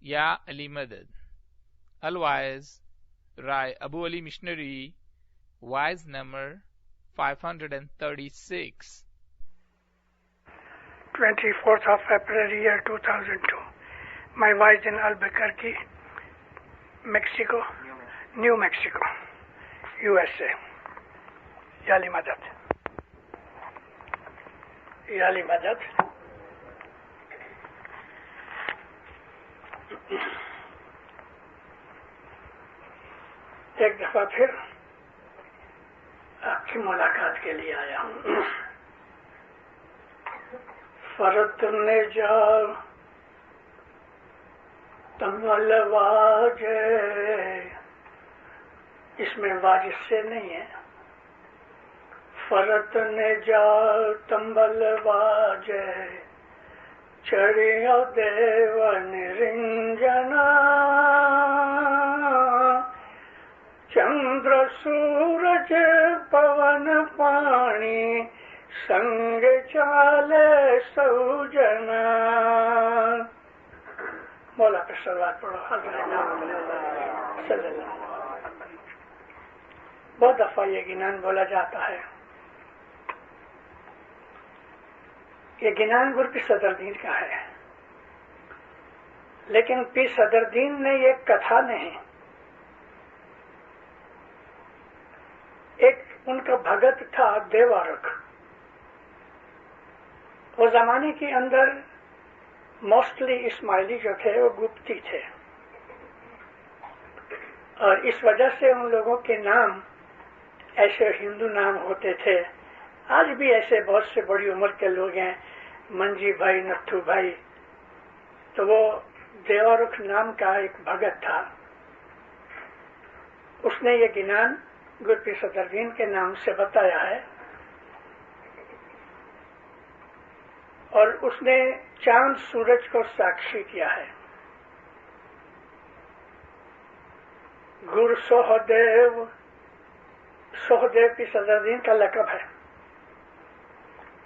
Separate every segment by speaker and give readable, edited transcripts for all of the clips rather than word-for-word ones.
Speaker 1: Ya Ali Madad. Otherwise, Rai Abu Ali Missionary, wise number 536.
Speaker 2: 24th of February year 2002. My wife in Albuquerque, Mexico, New Mexico, USA. Yali Madad. Yali Madad. एक दफा फिर आपकी मुलाकात के लिए आया हूँ। फरत ने जा तमल वाजे, इसमें वाजिश से नहीं है। फरत ने जा तंबल वाजे, चढ़िया देव निरंजना, चंद्र सूरज पवन पानी, संग चाले सौजना। मौला पे सलवात पढ़ो। बहुत दफा ये गिनान बोला जाता है। ये गिनान गुर पीर सदरुद्दीन का है, लेकिन पीर सदरुद्दीन ने ये कथा नहीं, एक उनका भगत था देवारख। वो जमाने के अंदर मोस्टली इस्माइली जो थे वो गुप्ती थे, और इस वजह से उन लोगों के नाम ऐसे हिंदू नाम होते थे। आज भी ऐसे बहुत से बड़ी उम्र के लोग हैं, मंजी भाई, नत्थू भाई। तो वो देवारुख नाम का एक भगत था, उसने ये गिनान गुर पीर सदरुद्दीन के नाम से बताया है। और उसने चांद सूरज को साक्षी किया है। गुरु सोहदेव, सोहदेव पीर सदरुद्दीन का लक़ब है।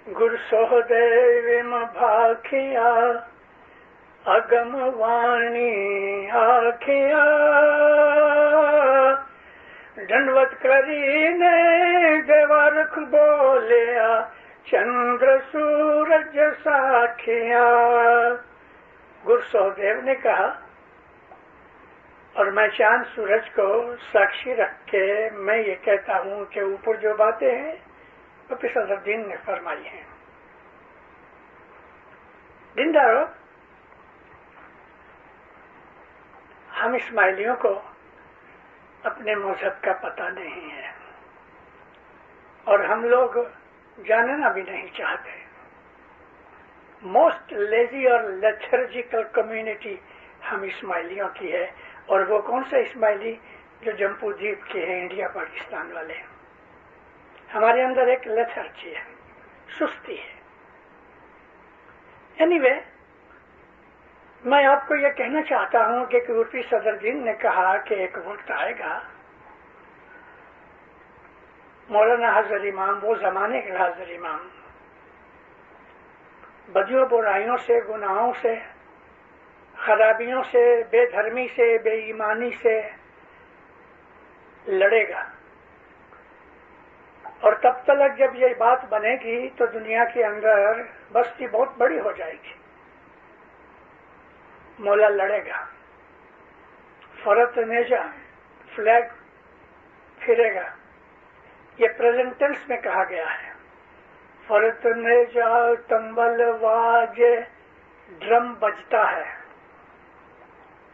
Speaker 2: गुरु सोहदेव भाखिया, अगम वाणी आखिया, दंडवत करीने देवारख बोलिया, चंद्र सूरज साखिया। गुरु सोहदेव ने कहा, और मैं चांद सूरज को साक्षी रख के मैं ये कहता हूं कि ऊपर जो बातें हैं वो पीर सदरुद्दीन ने फरमाई हैं। दीनदारों, हम इस्माइलियों को अपने मजहब का पता नहीं है, और हम लोग जानना भी नहीं चाहते। मोस्ट लेजी और लेथर्जिकल कम्युनिटी हम इस्माइलियों की है। और वो कौन सा इस्माइली जो जम्मू द्वीप के हैं, इंडिया पाकिस्तान वाले। हमारे अंदर एक लेथर्जी है, सुस्ती है। एनीवे, मैं आपको यह कहना चाहता हूं कि गुरु पीर सदरुद्दीन ने कहा कि एक वक्त आएगा, मौलाना हजर इमाम, वो जमाने के हजर इमाम, बदियों बुराइयों से, गुनाहों से, खराबियों से, बेधर्मी से, बेईमानी से लड़ेगा। और तब तक जब ये बात बनेगी तो दुनिया के अंदर बस्ती बहुत बड़ी हो जाएगी। मौला लड़ेगा, फरत नेजा, फ्लैग फिरेगा। ये प्रेजेंट टेंस में कहा गया है। फरत नेजा तंबल वाजे, ड्रम बजता है,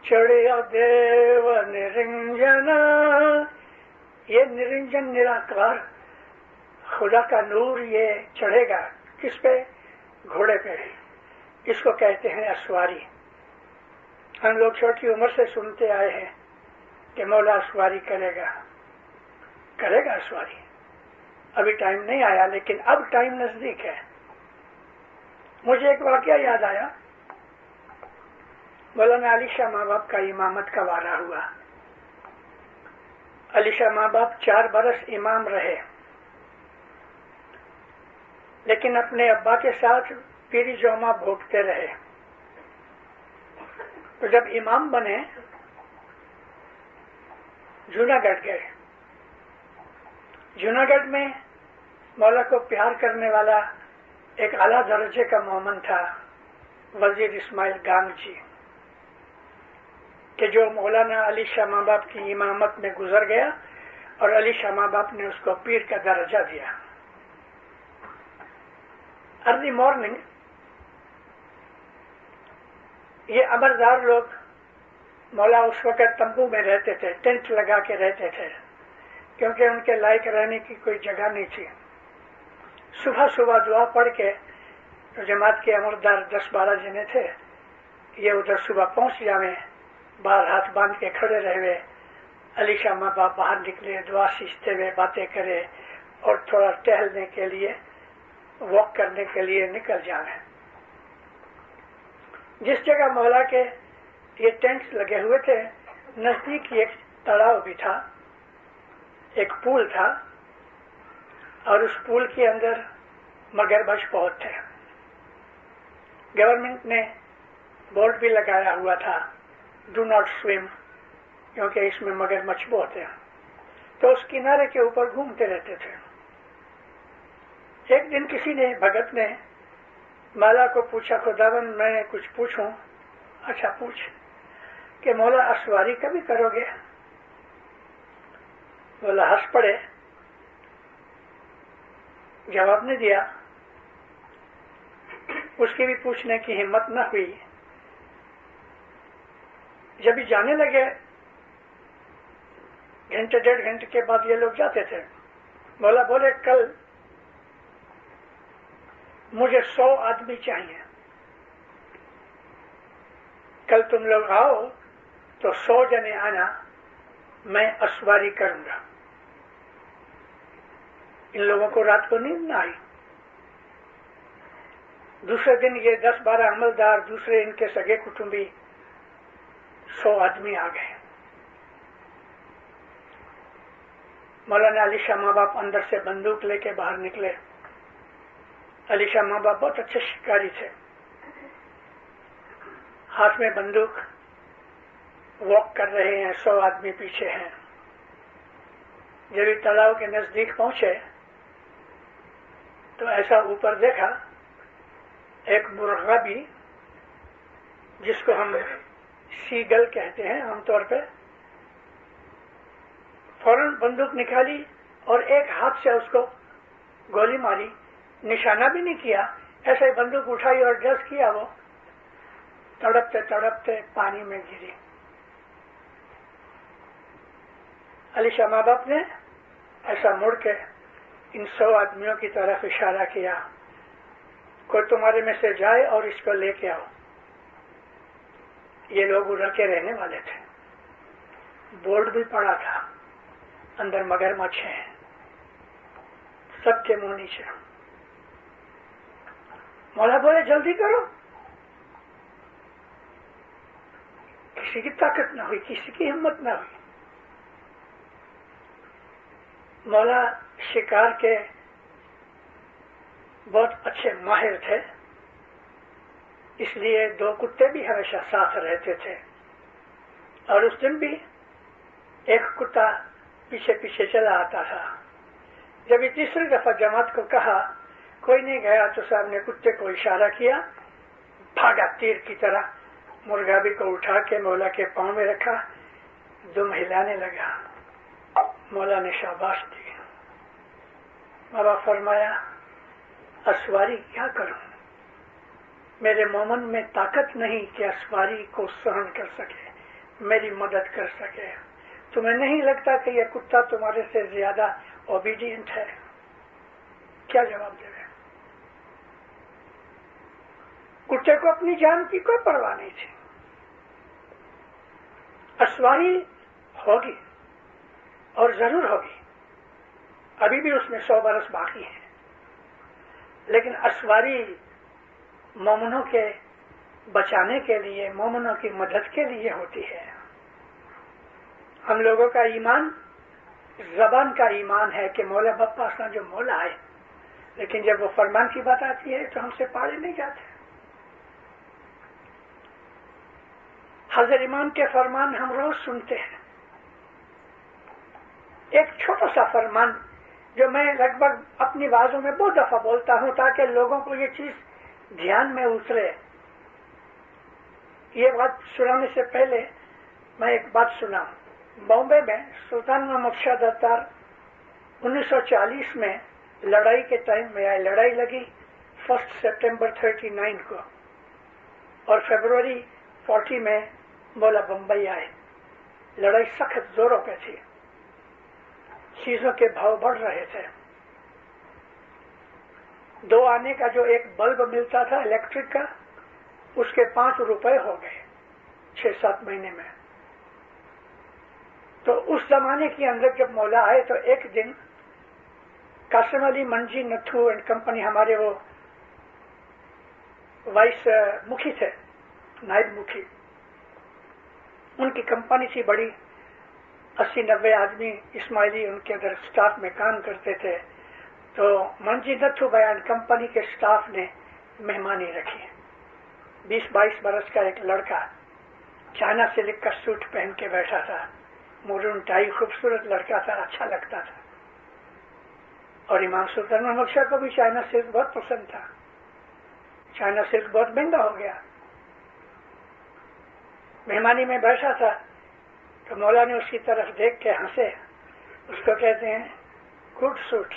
Speaker 2: चढ़िया देव निरंजन। ये निरंजन निराकार खुदा का नूर ये चढ़ेगा किस पे? घोड़े पे। इसको कहते हैं अस्वारी। हम लोग छोटी उम्र से सुनते आए हैं कि मौला अस्वारी करेगा, करेगा अस्वारी। अभी टाइम नहीं आया, लेकिन अब टाइम नजदीक है। मुझे एक वाकया याद आया। मौलाना अली शाह माँ बाप का इमामत का वारा हुआ। अली शाह माँ बाप 4 बरस इमाम रहे, लेकिन अपने अब्बा के साथ पीरी जोमा भोगते रहे। تو جب امام بنے جوناگڑھ گئے. جوناگڑھ میں مولا کو پیار کرنے والا ایک اعلیٰ درجے کا مومن تھا وزیر اسماعیل گانگ جی، کہ جو مولانا علی شاہ ماں باپ کی امامت میں گزر گیا اور علی شاہ ماں باپ نے اس کو پیر کا درجہ دیا. ارلی مارننگ یہ امردار لوگ، مولا اس وقت تمبو میں رہتے تھے، ٹینٹ لگا کے رہتے تھے کیونکہ ان کے لائق رہنے کی کوئی جگہ نہیں تھی. صبح صبح دعا پڑھ کے تو جماعت کے امردار 10-12 جنے تھے، یہ ادھر صبح پہنچ جاویں، باہر ہاتھ باندھ کے کھڑے رہے. علی شاہ ماں باپ باہر نکلے، دعا سیچتے ہوئے باتیں کرے اور تھوڑا ٹہلنے کے لیے، واک کرنے کے لیے نکل جاویں. جس جگہ مولا کے یہ ٹینٹس لگے ہوئے تھے نزدیک ایک تالاب بھی تھا، ایک پول تھا، اور اس پول کے اندر مگرمچھ بہت تھے. گورنمنٹ نے بورڈ بھی لگایا ہوا تھا، ڈو ناٹ سویم، کیونکہ اس میں مگرمچھ بہت ہیں. تو اس کنارے کے اوپر گھومتے رہتے تھے. ایک دن کسی نے، بھگت نے مولا کو پوچھا، خداوند میں کچھ پوچھوں؟ اچھا پوچھ. کہ مولا اسواری کبھی کرو گے؟ مولا ہنس پڑے، جواب نہیں دیا. اس کی بھی پوچھنے کی ہمت نہ ہوئی. جب جانے لگے، گھنٹے 1.5 گھنٹے کے بعد یہ لوگ جاتے تھے. مولا بولے کل مجھے 100 آدمی چاہیے، کل تم لوگ آؤ تو 100 جنے آنا، میں اسواری کروں گا. ان لوگوں کو رات کو نیند نہ آئی. دوسرے دن یہ 10-12 عملدار، دوسرے ان کے سگے کٹمبی، 100 آدمی آ گئے. مولانا علی شاہ ماں باپ اندر سے بندوق لے کے باہر نکلے. علی شاہ ماں باپ بہت اچھے شکاری تھے، ہاتھ میں بندوق، واک کر رہے ہیں، 100 آدمی پیچھے ہیں. جب یہ تالاب کے نزدیک پہنچے تو ایسا اوپر دیکھا، ایک مرغا بھی، جس کو ہم سیگل کہتے ہیں عام طور پہ، فوراً بندوق نکالی اور ایک ہاتھ سے اس کو گولی ماری. نشانہ بھی نہیں کیا، ایسے ہی بندوق اٹھائی اور ڈس کیا، وہ تڑپتے تڑپتے پانی میں گری. علی شاہ ماں باپ نے ایسا مڑ کے ان 100 آدمیوں کی طرف اشارہ کیا، کوئی تمہارے میں سے جائے اور اس کو لے کے آؤ. یہ لوگ ادھر کے رہنے والے تھے. بورڈ بھی پڑا تھا، اندر مگرمچھ ہیں، سب کے منہ نیچے. مولا بولے جلدی کرو. کسی کی طاقت نہ ہوئی، کسی کی ہمت نہ ہوئی. مولا شکار کے بہت اچھے ماہر تھے، اس لیے 2 کتے بھی ہمیشہ ساتھ رہتے تھے. اور اس دن بھی ایک کتا پیچھے پیچھے چلا آتا تھا. جب یہ تیسری دفعہ جماعت کو کہا کوئی نہیں گیا تو صاحب نے کتے کو اشارہ کیا، بھاگا تیر کی طرح. مرغابی کو اٹھا کے مولا کے پاؤں میں رکھا، دم ہلانے لگا. مولا نے شاباش دی. بابا فرمایا اسواری کیا کروں، میرے مومن میں طاقت نہیں کہ اسواری کو سہن کر سکے، میری مدد کر سکے. تمہیں نہیں لگتا کہ یہ کتا تمہارے سے زیادہ اوبیڈینٹ ہے؟ کیا جواب دے؟ کتے کو اپنی جان کی کوئی پرواہ نہیں تھی. اسواری ہوگی اور ضرور ہوگی، ابھی بھی اس میں 100 برس باقی ہیں، لیکن اسواری مومنوں کے بچانے کے لیے، مومنوں کی مدد کے لیے ہوتی ہے. ہم لوگوں کا ایمان زبان کا ایمان ہے کہ مولا بپاسنا جو مولا ہے، لیکن جب وہ فرمان کی بات آتی ہے تو ہم سے پاڑے نہیں جاتے. हजरत इमाम के फरमान हम रोज सुनते हैं। एक छोटा सा फरमान जो मैं लगभग अपनी बातों में बहुत दफा बोलता हूं ताकि लोगों को ये चीज ध्यान में उतरे। ये बात सुनाने से पहले मैं एक बात सुनाऊं। बॉम्बे में सुल्तान मोहम्मद शाह दत्तार 1940 में लड़ाई के टाइम में आए। लड़ाई लगी 1 सितंबर 39 को और फरवरी 40 में मौला बम्बई आए। लड़ाई सख्त जोरों पे थी, चीजों के भाव बढ़ रहे थे। 2 आने का जो एक बल्ब मिलता था इलेक्ट्रिक का, उसके 5 रुपए हो गए 6-7 महीने में। तो उस जमाने के अंदर जब मौला आए तो एक दिन कासिम अली मंजी नथू एंड कंपनी, हमारे वो वाइस मुखी थे, नायब मुखी, उनकी कंपनी थी बड़ी, 80-90 आदमी इस्माइली उनके अंदर स्टाफ में काम करते थे। तो मंजी नथू बयान कंपनी के स्टाफ ने मेहमानी रखी। 20-22 बरस का एक लड़का चाइना सिल्क का सूट पहन के बैठा था, मरून टाई, खूबसूरत लड़का था, अच्छा लगता था। और इमाम सुल्तान मोहम्मद शाह को भी चाइना सिल्क बहुत पसंद था। चाइना सिल्क बहुत महंगा हो गया। मेहमानी में बैठा था तो मौला ने उसकी तरफ देख के हंसे। उसको कहते हैं गुड सूट।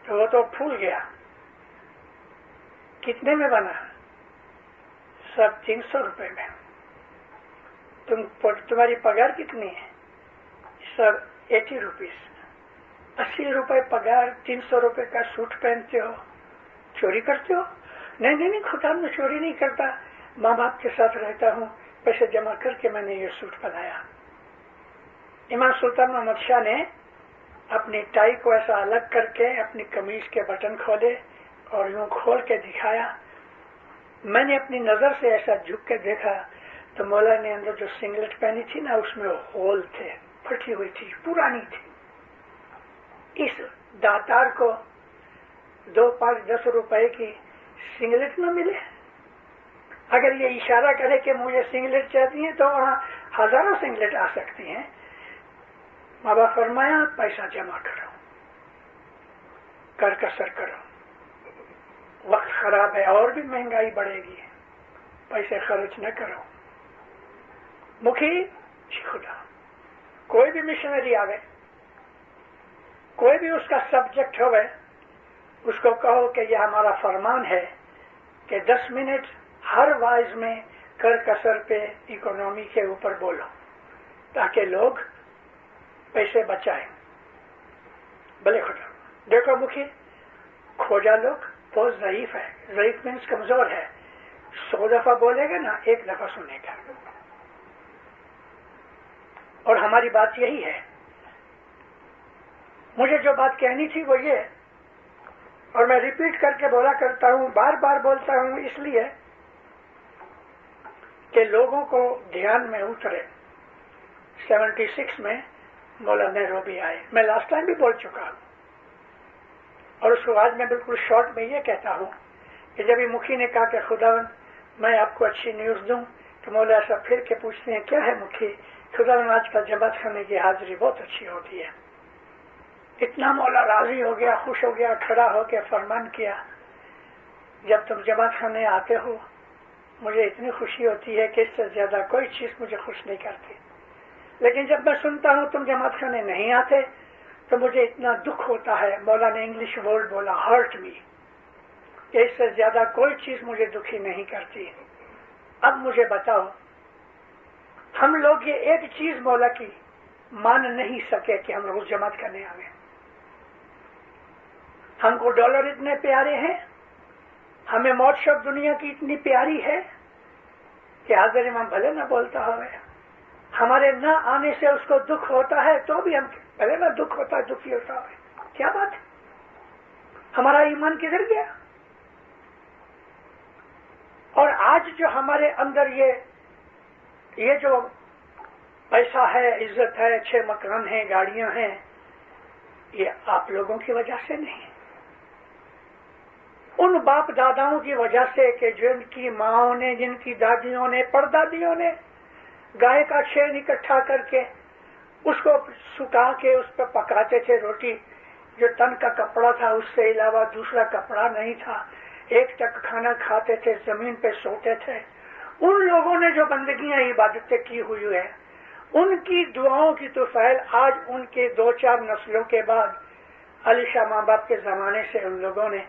Speaker 2: तो वो तो फूल गया। कितने में बना? सब 300 रुपए में। तुम्हारी पगार कितनी है? सब 80 रुपीज। 80 रुपए पगार, 300 रुपए का सूट पहनते हो, चोरी करते हो? नहीं नहीं नहीं, खुदा मैं चोरी नहीं करता, माँ बाप के साथ रहता हूँ, पैसे जमा करके मैंने ये सूट बनाया। इमाम सुल्तान मोहम्मद शाह ने अपनी टाई को ऐसा अलग करके अपनी कमीज के बटन खोले और यूं खोल के दिखाया। मैंने अपनी नजर से ऐसा झुक के देखा तो मौला ने अंदर जो सिंगलेट पहनी थी ना, उसमें होल थे, फटी हुई थी, पुरानी थी। इस दातार को 2, 5, 10 रुपए की सिंगलेट न मिले। अगर ये इशारा करे कि मुझे सिंगलेट चाहिए है तो वहां हजारों सिंगलेट आ सकती हैं। माँ बाप फरमाया पैसा जमा करो, कर कसर करो, वक्त खराब है और भी महंगाई बढ़ेगी, पैसे खर्च न करो। मुखी खुदा, कोई भी मिशनरी आवे, कोई भी उसका सब्जेक्ट होवे, उसको कहो कि यह हमारा फरमान है कि 10 मिनट हर वाइज में कर कसर पे इकोनॉमी के ऊपर बोलो ताकि लोग पैसे बचाएं। भले खुदा देखो मुखी, खोजा लोग बहुत ज़ईफ है। ज़ईफ मीन्स कमजोर है। 100 दफा बोलेगा ना, 1 दफा सुनेगा। और हमारी बात यही है। मुझे जो बात कहनी थी वो ये, और मैं रिपीट करके बोला करता हूं, बार बार बोलता हूं इसलिए कि लोगों को ध्यान में उतरे। 76 में मौला नेहरू आए। मैं लास्ट टाइम भी बोल चुका हूं और उसको आज मैं बिल्कुल शॉर्ट में ये कहता हूं कि जब ये मुखी ने कहा कि खुदावन मैं आपको अच्छी न्यूज दूं, तो मौला ऐसा फिर के पूछते हैं क्या है मुखी? खुदावन आजकल जमात खाने की हाजिरी बहुत अच्छी होती है। इतना मौला राजी हो गया, खुश हो गया, खड़ा होकर फरमान किया, जब तुम जमात खाने आते हो मुझे इतनी खुशी होती है कि इससे ज्यादा कोई चीज मुझे खुश नहीं करती। लेकिन जब मैं सुनता हूं तुम जमात खाने नहीं आते तो मुझे इतना दुख होता है। मौला ने इंग्लिश वर्ड बोला, हर्ट मी, कि इससे ज्यादा कोई चीज मुझे दुखी नहीं करती। अब मुझे बताओ, हम लोग ये एक चीज मौला की मान नहीं सके कि हम रोज जमात करने आवे। हमको डॉलर इतने प्यारे हैं, हमें मौत शब्द दुनिया की इतनी प्यारी है कि हाजिर इमाम भले न बोलता हो, हमारे न आने से उसको दुख होता है तो भी हम भले न दुख होता है, दुखी होता है। क्या बात है? हमारा ईमान किधर गया? और आज जो हमारे अंदर ये जो पैसा है, इज्जत है, अच्छे मकान हैं, गाड़ियां हैं, ये आप लोगों की वजह से नहीं, उन बाप दादाओं की वजह से कि जिनकी माओं ने, जिनकी दादियों ने, परदादियों ने गाय का शेन इकट्ठा करके उसको सुखा के उस पर पकाते थे रोटी। जो तन का कपड़ा था उससे अलावा दूसरा कपड़ा नहीं था। एक टक खाना खाते थे, जमीन पे सोते थे। उन लोगों ने जो बंदगियां इबादतें की हुई है, उनकी दुआओं की तो फैल आज उनके 2-4 नस्लों के बाद अली शाह माँ बाप के जमाने से उन लोगों ने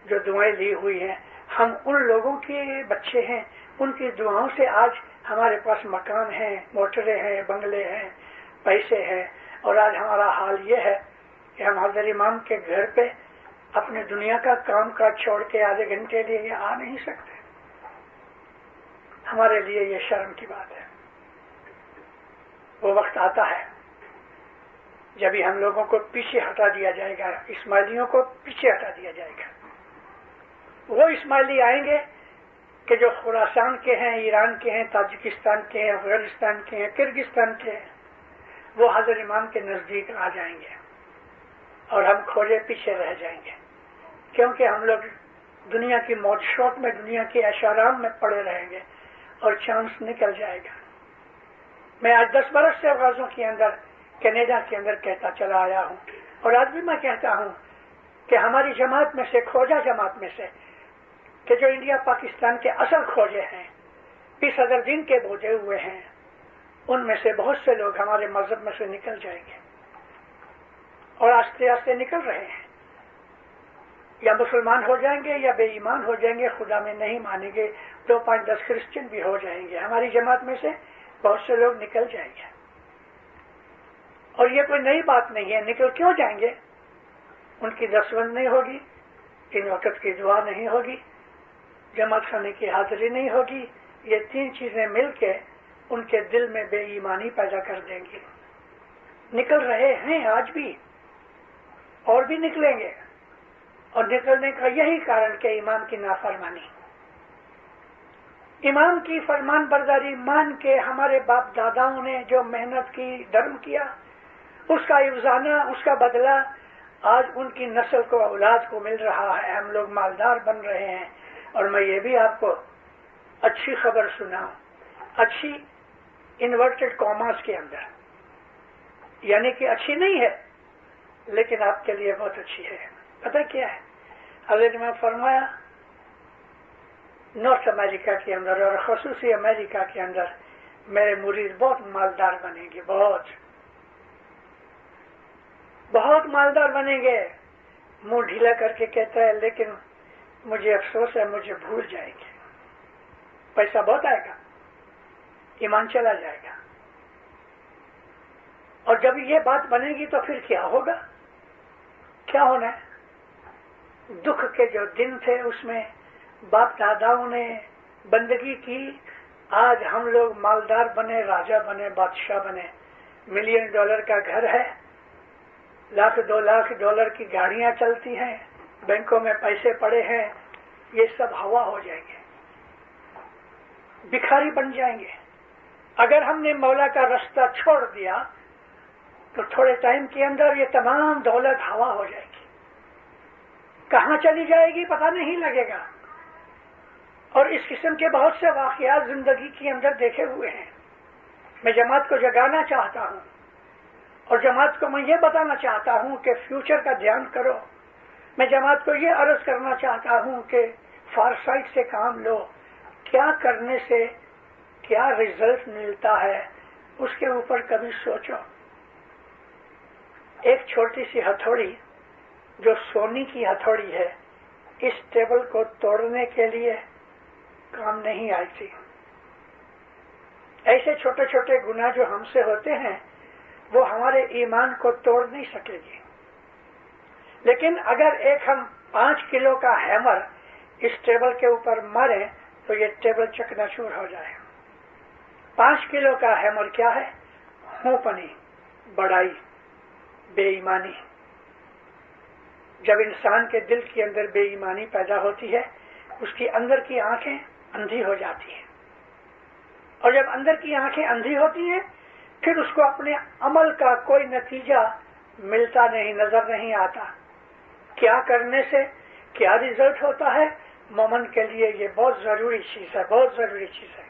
Speaker 2: जो दुआएं ली हुई हैं, हम उन लोगों के बच्चे हैं। उनकी दुआओं से आज हमारे पास मकान हैं, मोटरें हैं, बंगले हैं, पैसे हैं। और आज हमारा हाल ये है कि हम हज़रत इमाम के घर पे अपने दुनिया का काम काज छोड़ के आधे घंटे लिए ये आ नहीं सकते। हमारे लिए ये शर्म की बात है। वो वक्त आता है जब ही हम लोगों को पीछे हटा दिया जाएगा, इस्माइलियों को पीछे हटा दिया जाएगा। वो इस्माइली आएंगे कि जो खुरासान के हैं, ईरान के हैं, ताजिकिस्तान के हैं, अफगानिस्तान के हैं, किर्गिस्तान के हैं, वो हज़रत इमाम के नजदीक आ जाएंगे और हम खोजे पीछे रह जाएंगे, क्योंकि हम लोग दुनिया की मौज शौक में, दुनिया के ऐशाराम में पड़े रहेंगे और चांस निकल जाएगा। मैं आज 10 बरस से गाजों के अंदर, कनाडा के अंदर कहता चला आया हूँ, और आज भी मैं कहता हूँ कि हमारी जमात में से, खोजा जमात में से, कि जो इंडिया पाकिस्तान के असल खोजे हैं, 20,000 दिन के बोझे हुए हैं, उनमें से बहुत से लोग हमारे मजहब में से निकल जाएंगे और आस्ते आस्ते निकल रहे हैं। या मुसलमान हो जाएंगे या बेईमान हो जाएंगे, खुदा में नहीं मानेंगे, 2-5-10 क्रिश्चियन भी हो जाएंगे। हमारी जमात में से बहुत से लोग निकल जाएंगे। और ये कोई नई बात नहीं है। निकल क्यों जाएंगे? उनकी दसवंध नहीं होगी, 3 वक्त की दुआ नहीं होगी, जमात खाने की हाजिरी नहीं होगी। ये 3 चीजें मिलके उनके दिल में बेईमानी पैदा कर देंगी। निकल रहे हैं आज भी, और भी निकलेंगे। और निकलने का यही कारण कि इमाम की नाफरमानी, इमाम की फरमान बरदारी मान के हमारे बाप दादाओं ने जो मेहनत की, धर्म किया, उसका इवजाना, उसका बदला आज उनकी नस्ल को, औलाद को मिल रहा है। हम लोग मालदार बन रहे हैं। और मैं ये भी आपको अच्छी खबर सुनाऊं, अच्छी इन्वर्टेड कॉमास के अंदर, यानी कि अच्छी नहीं है लेकिन आपके लिए बहुत अच्छी है। पता क्या है? हज़रत ने फरमाया, नॉर्थ अमेरिका के अंदर और खसूसी अमेरिका के अंदर मेरे मुरीद बहुत मालदार बनेंगे, बहुत मालदार बनेंगे। मुंह ढीला करके कहता है, लेकिन मुझे अफसोस है, मुझे भूल जाएंगे। पैसा बहुत आएगा, ईमान चला जाएगा। और जब ये बात बनेगी तो फिर क्या होगा? क्या होना है? दुख के जो दिन थे उसमें बाप दादाओं ने बंदगी की, आज हम लोग मालदार बने, राजा बने, बादशाह बने, $1,000,000 का घर है, $1,00,000 2 लाख की गाड़ियां चलती हैं, बैंकों में पैसे पड़े हैं, ये सब हवा हो जाएंगे, भिखारी बन जाएंगे। अगर हमने मौला का रास्ता छोड़ दिया तो थोड़े टाइम के अंदर ये तमाम दौलत हवा हो जाएगी। कहां चली जाएगी पता नहीं लगेगा। और इस किस्म के बहुत से वाकयात जिंदगी के अंदर देखे हुए हैं। मैं जमात को जगाना चाहता हूं और जमात को मैं ये बताना चाहता हूं कि फ्यूचर का ध्यान करो। मैं जमात को ये अर्ज करना चाहता हूं कि फारसाइट से काम लो, क्या करने से क्या रिजल्ट मिलता है उसके ऊपर कभी सोचो। एक छोटी सी हथौड़ी जो सोने की हथौड़ी है, इस टेबल को तोड़ने के लिए काम नहीं आई थी। ऐसे छोटे छोटे गुनाह जो हमसे होते हैं वो हमारे ईमान को तोड़ नहीं सकेगी। लेकिन अगर एक हम 5 किलो का हैमर इस टेबल के ऊपर मारे तो ये टेबल चकनाचूर हो जाए। 5 किलो का हैमर क्या है? हूंपनी, बड़ाई, बेईमानी। जब इंसान के दिल के अंदर बेईमानी पैदा होती है, उसकी अंदर की आंखें अंधी हो जाती हैं। और जब अंदर की आंखें अंधी होती हैं, फिर उसको अपने अमल का कोई नतीजा मिलता नहीं, नजर नहीं आता। क्या करने से क्या रिजल्ट होता है, मोमन के लिए ये बहुत जरूरी चीज है, बहुत जरूरी चीज है।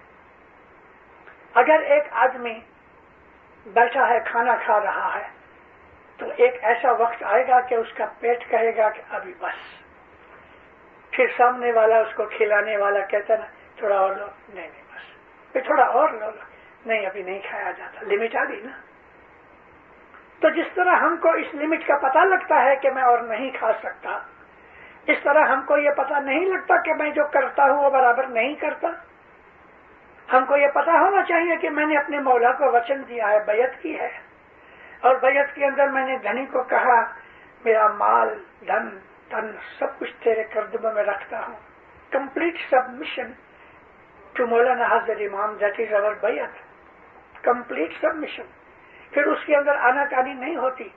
Speaker 2: اگر ایک آدمی بیٹھا ہے کھانا کھا رہا ہے تو ایک ایسا وقت آئے گا کہ اس کا پیٹ کہے گا کہ ابھی بس. پھر سامنے والا اس کو کھلانے والا کہتا نا تھوڑا اور لو, نہیں بس, پھر تھوڑا اور لو, نہیں ابھی نہیں کھایا جاتا, لمٹ آ گئی نا. تو جس طرح ہم کو اس لمٹ کا پتہ لگتا ہے کہ میں اور نہیں کھا سکتا, اس طرح ہم کو یہ پتہ نہیں لگتا کہ میں جو کرتا ہوں وہ برابر نہیں کرتا. ہم کو یہ پتہ ہونا چاہیے کہ میں نے اپنے مولا کو وچن دیا ہے, بیعت کی ہے, اور بیعت کے اندر میں نے دھنی کو کہا میرا مال, دھن, تن سب کچھ تیرے قدموں میں رکھتا ہوں. کمپلیٹ سبمیشن ٹو مولانا حاضر امام, دیٹ از اور بیعت, کمپلیٹ سبمیشن. پھر اس کے اندر آنا کانی نہیں ہوتی.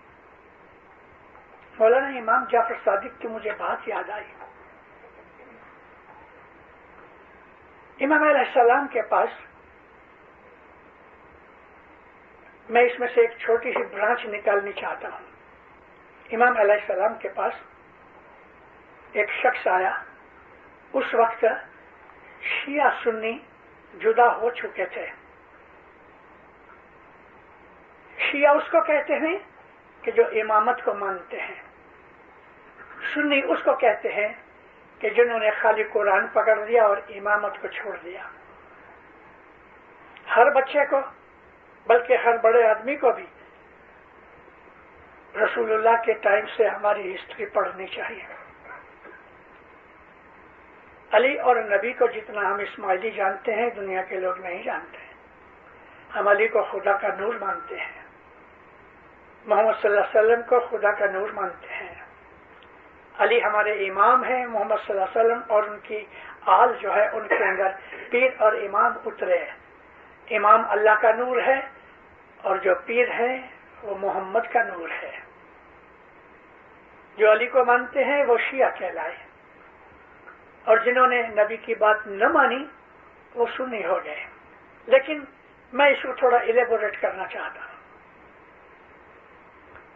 Speaker 2: مولانا امام جعفر صادق کی مجھے بات یاد آئی. امام علیہ السلام کے پاس, میں اس میں سے ایک چھوٹی سی برانچ نکالنی چاہتا ہوں. امام علیہ السلام کے پاس ایک شخص آیا. اس وقت شیعہ سنی جدا ہو چکے تھے. شیعہ اس کو کہتے ہیں کہ جو امامت کو مانتے ہیں, سنی اس کو کہتے ہیں کہ جنہوں نے خالی قرآن پکڑ دیا اور امامت کو چھوڑ دیا. ہر بچے کو, بلکہ ہر بڑے آدمی کو بھی رسول اللہ کے ٹائم سے ہماری ہسٹری پڑھنی چاہیے. علی اور نبی کو جتنا ہم اسماعیلی جانتے ہیں دنیا کے لوگ نہیں جانتے. ہم علی کو خدا کا نور مانتے ہیں, محمد صلی اللہ علیہ وسلم کو خدا کا نور مانتے ہیں. علی ہمارے امام ہیں, محمد صلی اللہ علیہ وسلم اور ان کی آل جو ہے ان کے اندر پیر اور امام اترے. امام اللہ کا نور ہے اور جو پیر ہیں وہ محمد کا نور ہے. جو علی کو مانتے ہیں وہ شیعہ کہلائے, اور جنہوں نے نبی کی بات نہ مانی وہ سنی ہو گئے. لیکن میں اس کو تھوڑا الیبوریٹ کرنا چاہتا ہوں.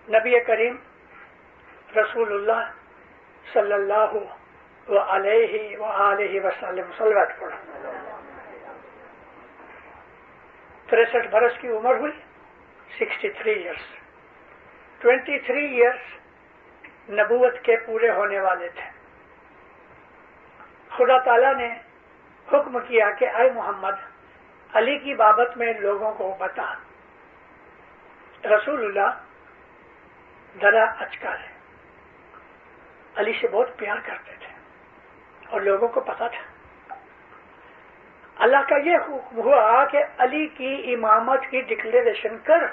Speaker 2: نبی کریم رسول اللہ صلی اللہ علیہ وآلہ وسلم صلوات پڑھا. 63 برس کی عمر ہوئی, 63 ایئرس. 23 ایئرس نبوت کے پورے ہونے والے تھے. خدا تعالیٰ نے حکم کیا کہ اے محمد علی کی بابت میں لوگوں کو بتا. رسول اللہ ذرا اچکا ہے, علی سے بہت پیار کرتے تھے اور لوگوں کو پتا تھا. اللہ کا یہ حکم ہوا کہ علی کی امامت کی ڈکلیریشن کر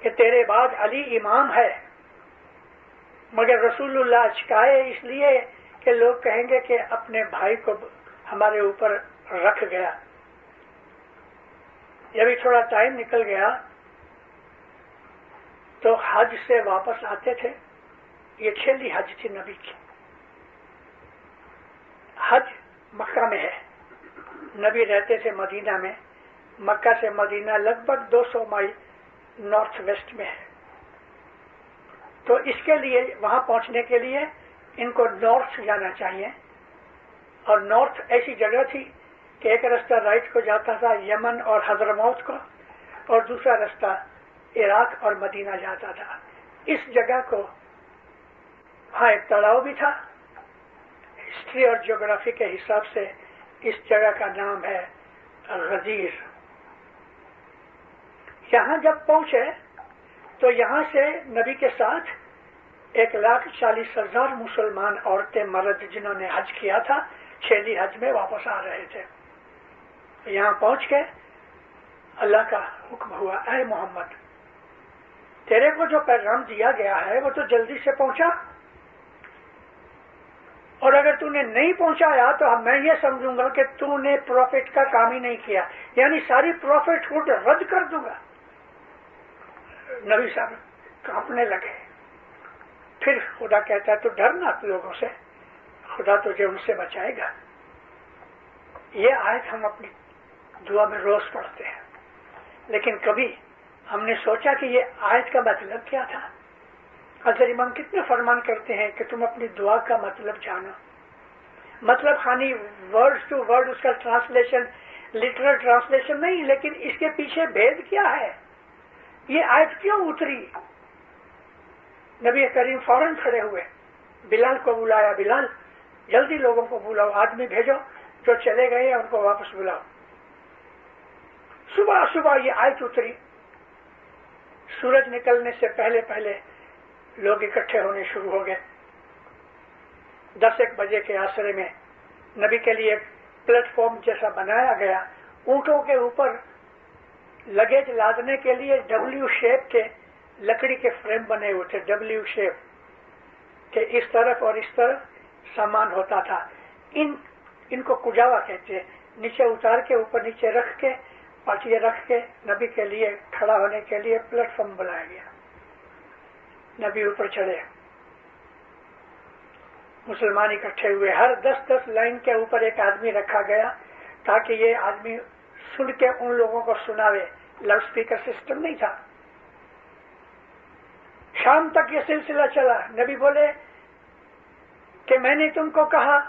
Speaker 2: کہ تیرے بعد علی امام ہے. مگر رسول اللہ اچکائے اس لیے کہ لوگ کہیں گے کہ اپنے بھائی کو ہمارے اوپر رکھ گیا. جب تھوڑا ٹائم نکل گیا تو حج سے واپس آتے تھے. یہ 6 حج تھی نبی کی. حج مکہ میں ہے, نبی رہتے تھے مدینہ میں. مکہ سے مدینہ لگ بھگ 200 مائل نارتھ ویسٹ میں ہے. تو اس کے لیے وہاں پہنچنے کے لیے ان کو نارتھ جانا چاہیے, اور نارتھ ایسی جگہ تھی کہ ایک رستہ رائٹ کو جاتا تھا یمن اور حضرموت کو, اور دوسرا رستہ عراق اور مدینہ جاتا تھا. اس جگہ کو وہاں ایک تلاؤ بھی تھا. ہسٹری اور جغرافی کے حساب سے اس جگہ کا نام ہے غدیر. یہاں جب پہنچے تو یہاں سے نبی کے ساتھ 1,40,000 مسلمان عورتیں مرد جنہوں نے حج کیا تھا 6 حج میں واپس آ رہے تھے. یہاں پہنچ کے اللہ کا حکم ہوا اے محمد تیرے کو جو پیغام دیا گیا ہے وہ تو جلدی سے پہنچا, اور اگر تو نے نہیں پہنچایا تو میں یہ سمجھوں گا کہ تو نے پروفٹ کا کام ہی نہیں کیا, یعنی ساری پروفٹ ہوڈ رد کر دوں گا. نبی صاحب کانپنے لگے. پھر خدا کہتا ہے تو ڈرنا لوگوں سے, خدا تجھے ان سے بچائے گا. یہ آیت ہم اپنی دعا میں روز پڑھتے ہیں, لیکن کبھی ہم نے سوچا کہ یہ آیت کا مطلب کیا تھا. حضرت امام کتنے فرمان کرتے ہیں کہ تم اپنی دعا کا مطلب جانو. مطلب خانی ورڈ ٹو ورڈ اس کا ٹرانسلیشن लिटरल ट्रांसलेशन नहीं, लेकिन इसके पीछे भेद क्या है, ये आयत क्यों उतरी। नबी करीम फौरन खड़े हुए, बिलाल को बुलाया, बिलाल जल्दी लोगों को बुलाओ, आदमी भेजो जो चले गए हैं उनको वापस बुलाओ। सुबह सुबह ये आयत उतरी। सूरज निकलने से पहले पहले लोग इकट्ठे होने शुरू हो गए। 10-1 बजे के आसरे में नबी के लिए प्लेटफॉर्म जैसा बनाया गया। ऊंटों के ऊपर लगेज लादने के लिए डब्ल्यू शेप के लकड़ी के फ्रेम बने हुए थे, डब्ल्यू शेप के, इस तरफ और इस तरफ सामान होता था। इनको कुजावा कहते हैं। नीचे उतार के ऊपर नीचे रख के पाटिया रख के नबी के लिए खड़ा होने के लिए प्लेटफॉर्म बनाया गया। नबी ऊपर चढ़े, मुसलमान इकट्ठे हुए। हर 10-10 लाइन के ऊपर एक आदमी रखा गया ताकि ये आदमी सुन के उन लोगों को सुनावे। लाउड स्पीकर सिस्टम नहीं था। शाम तक ये सिलसिला चला। नबी बोले कि मैंने तुमको कहा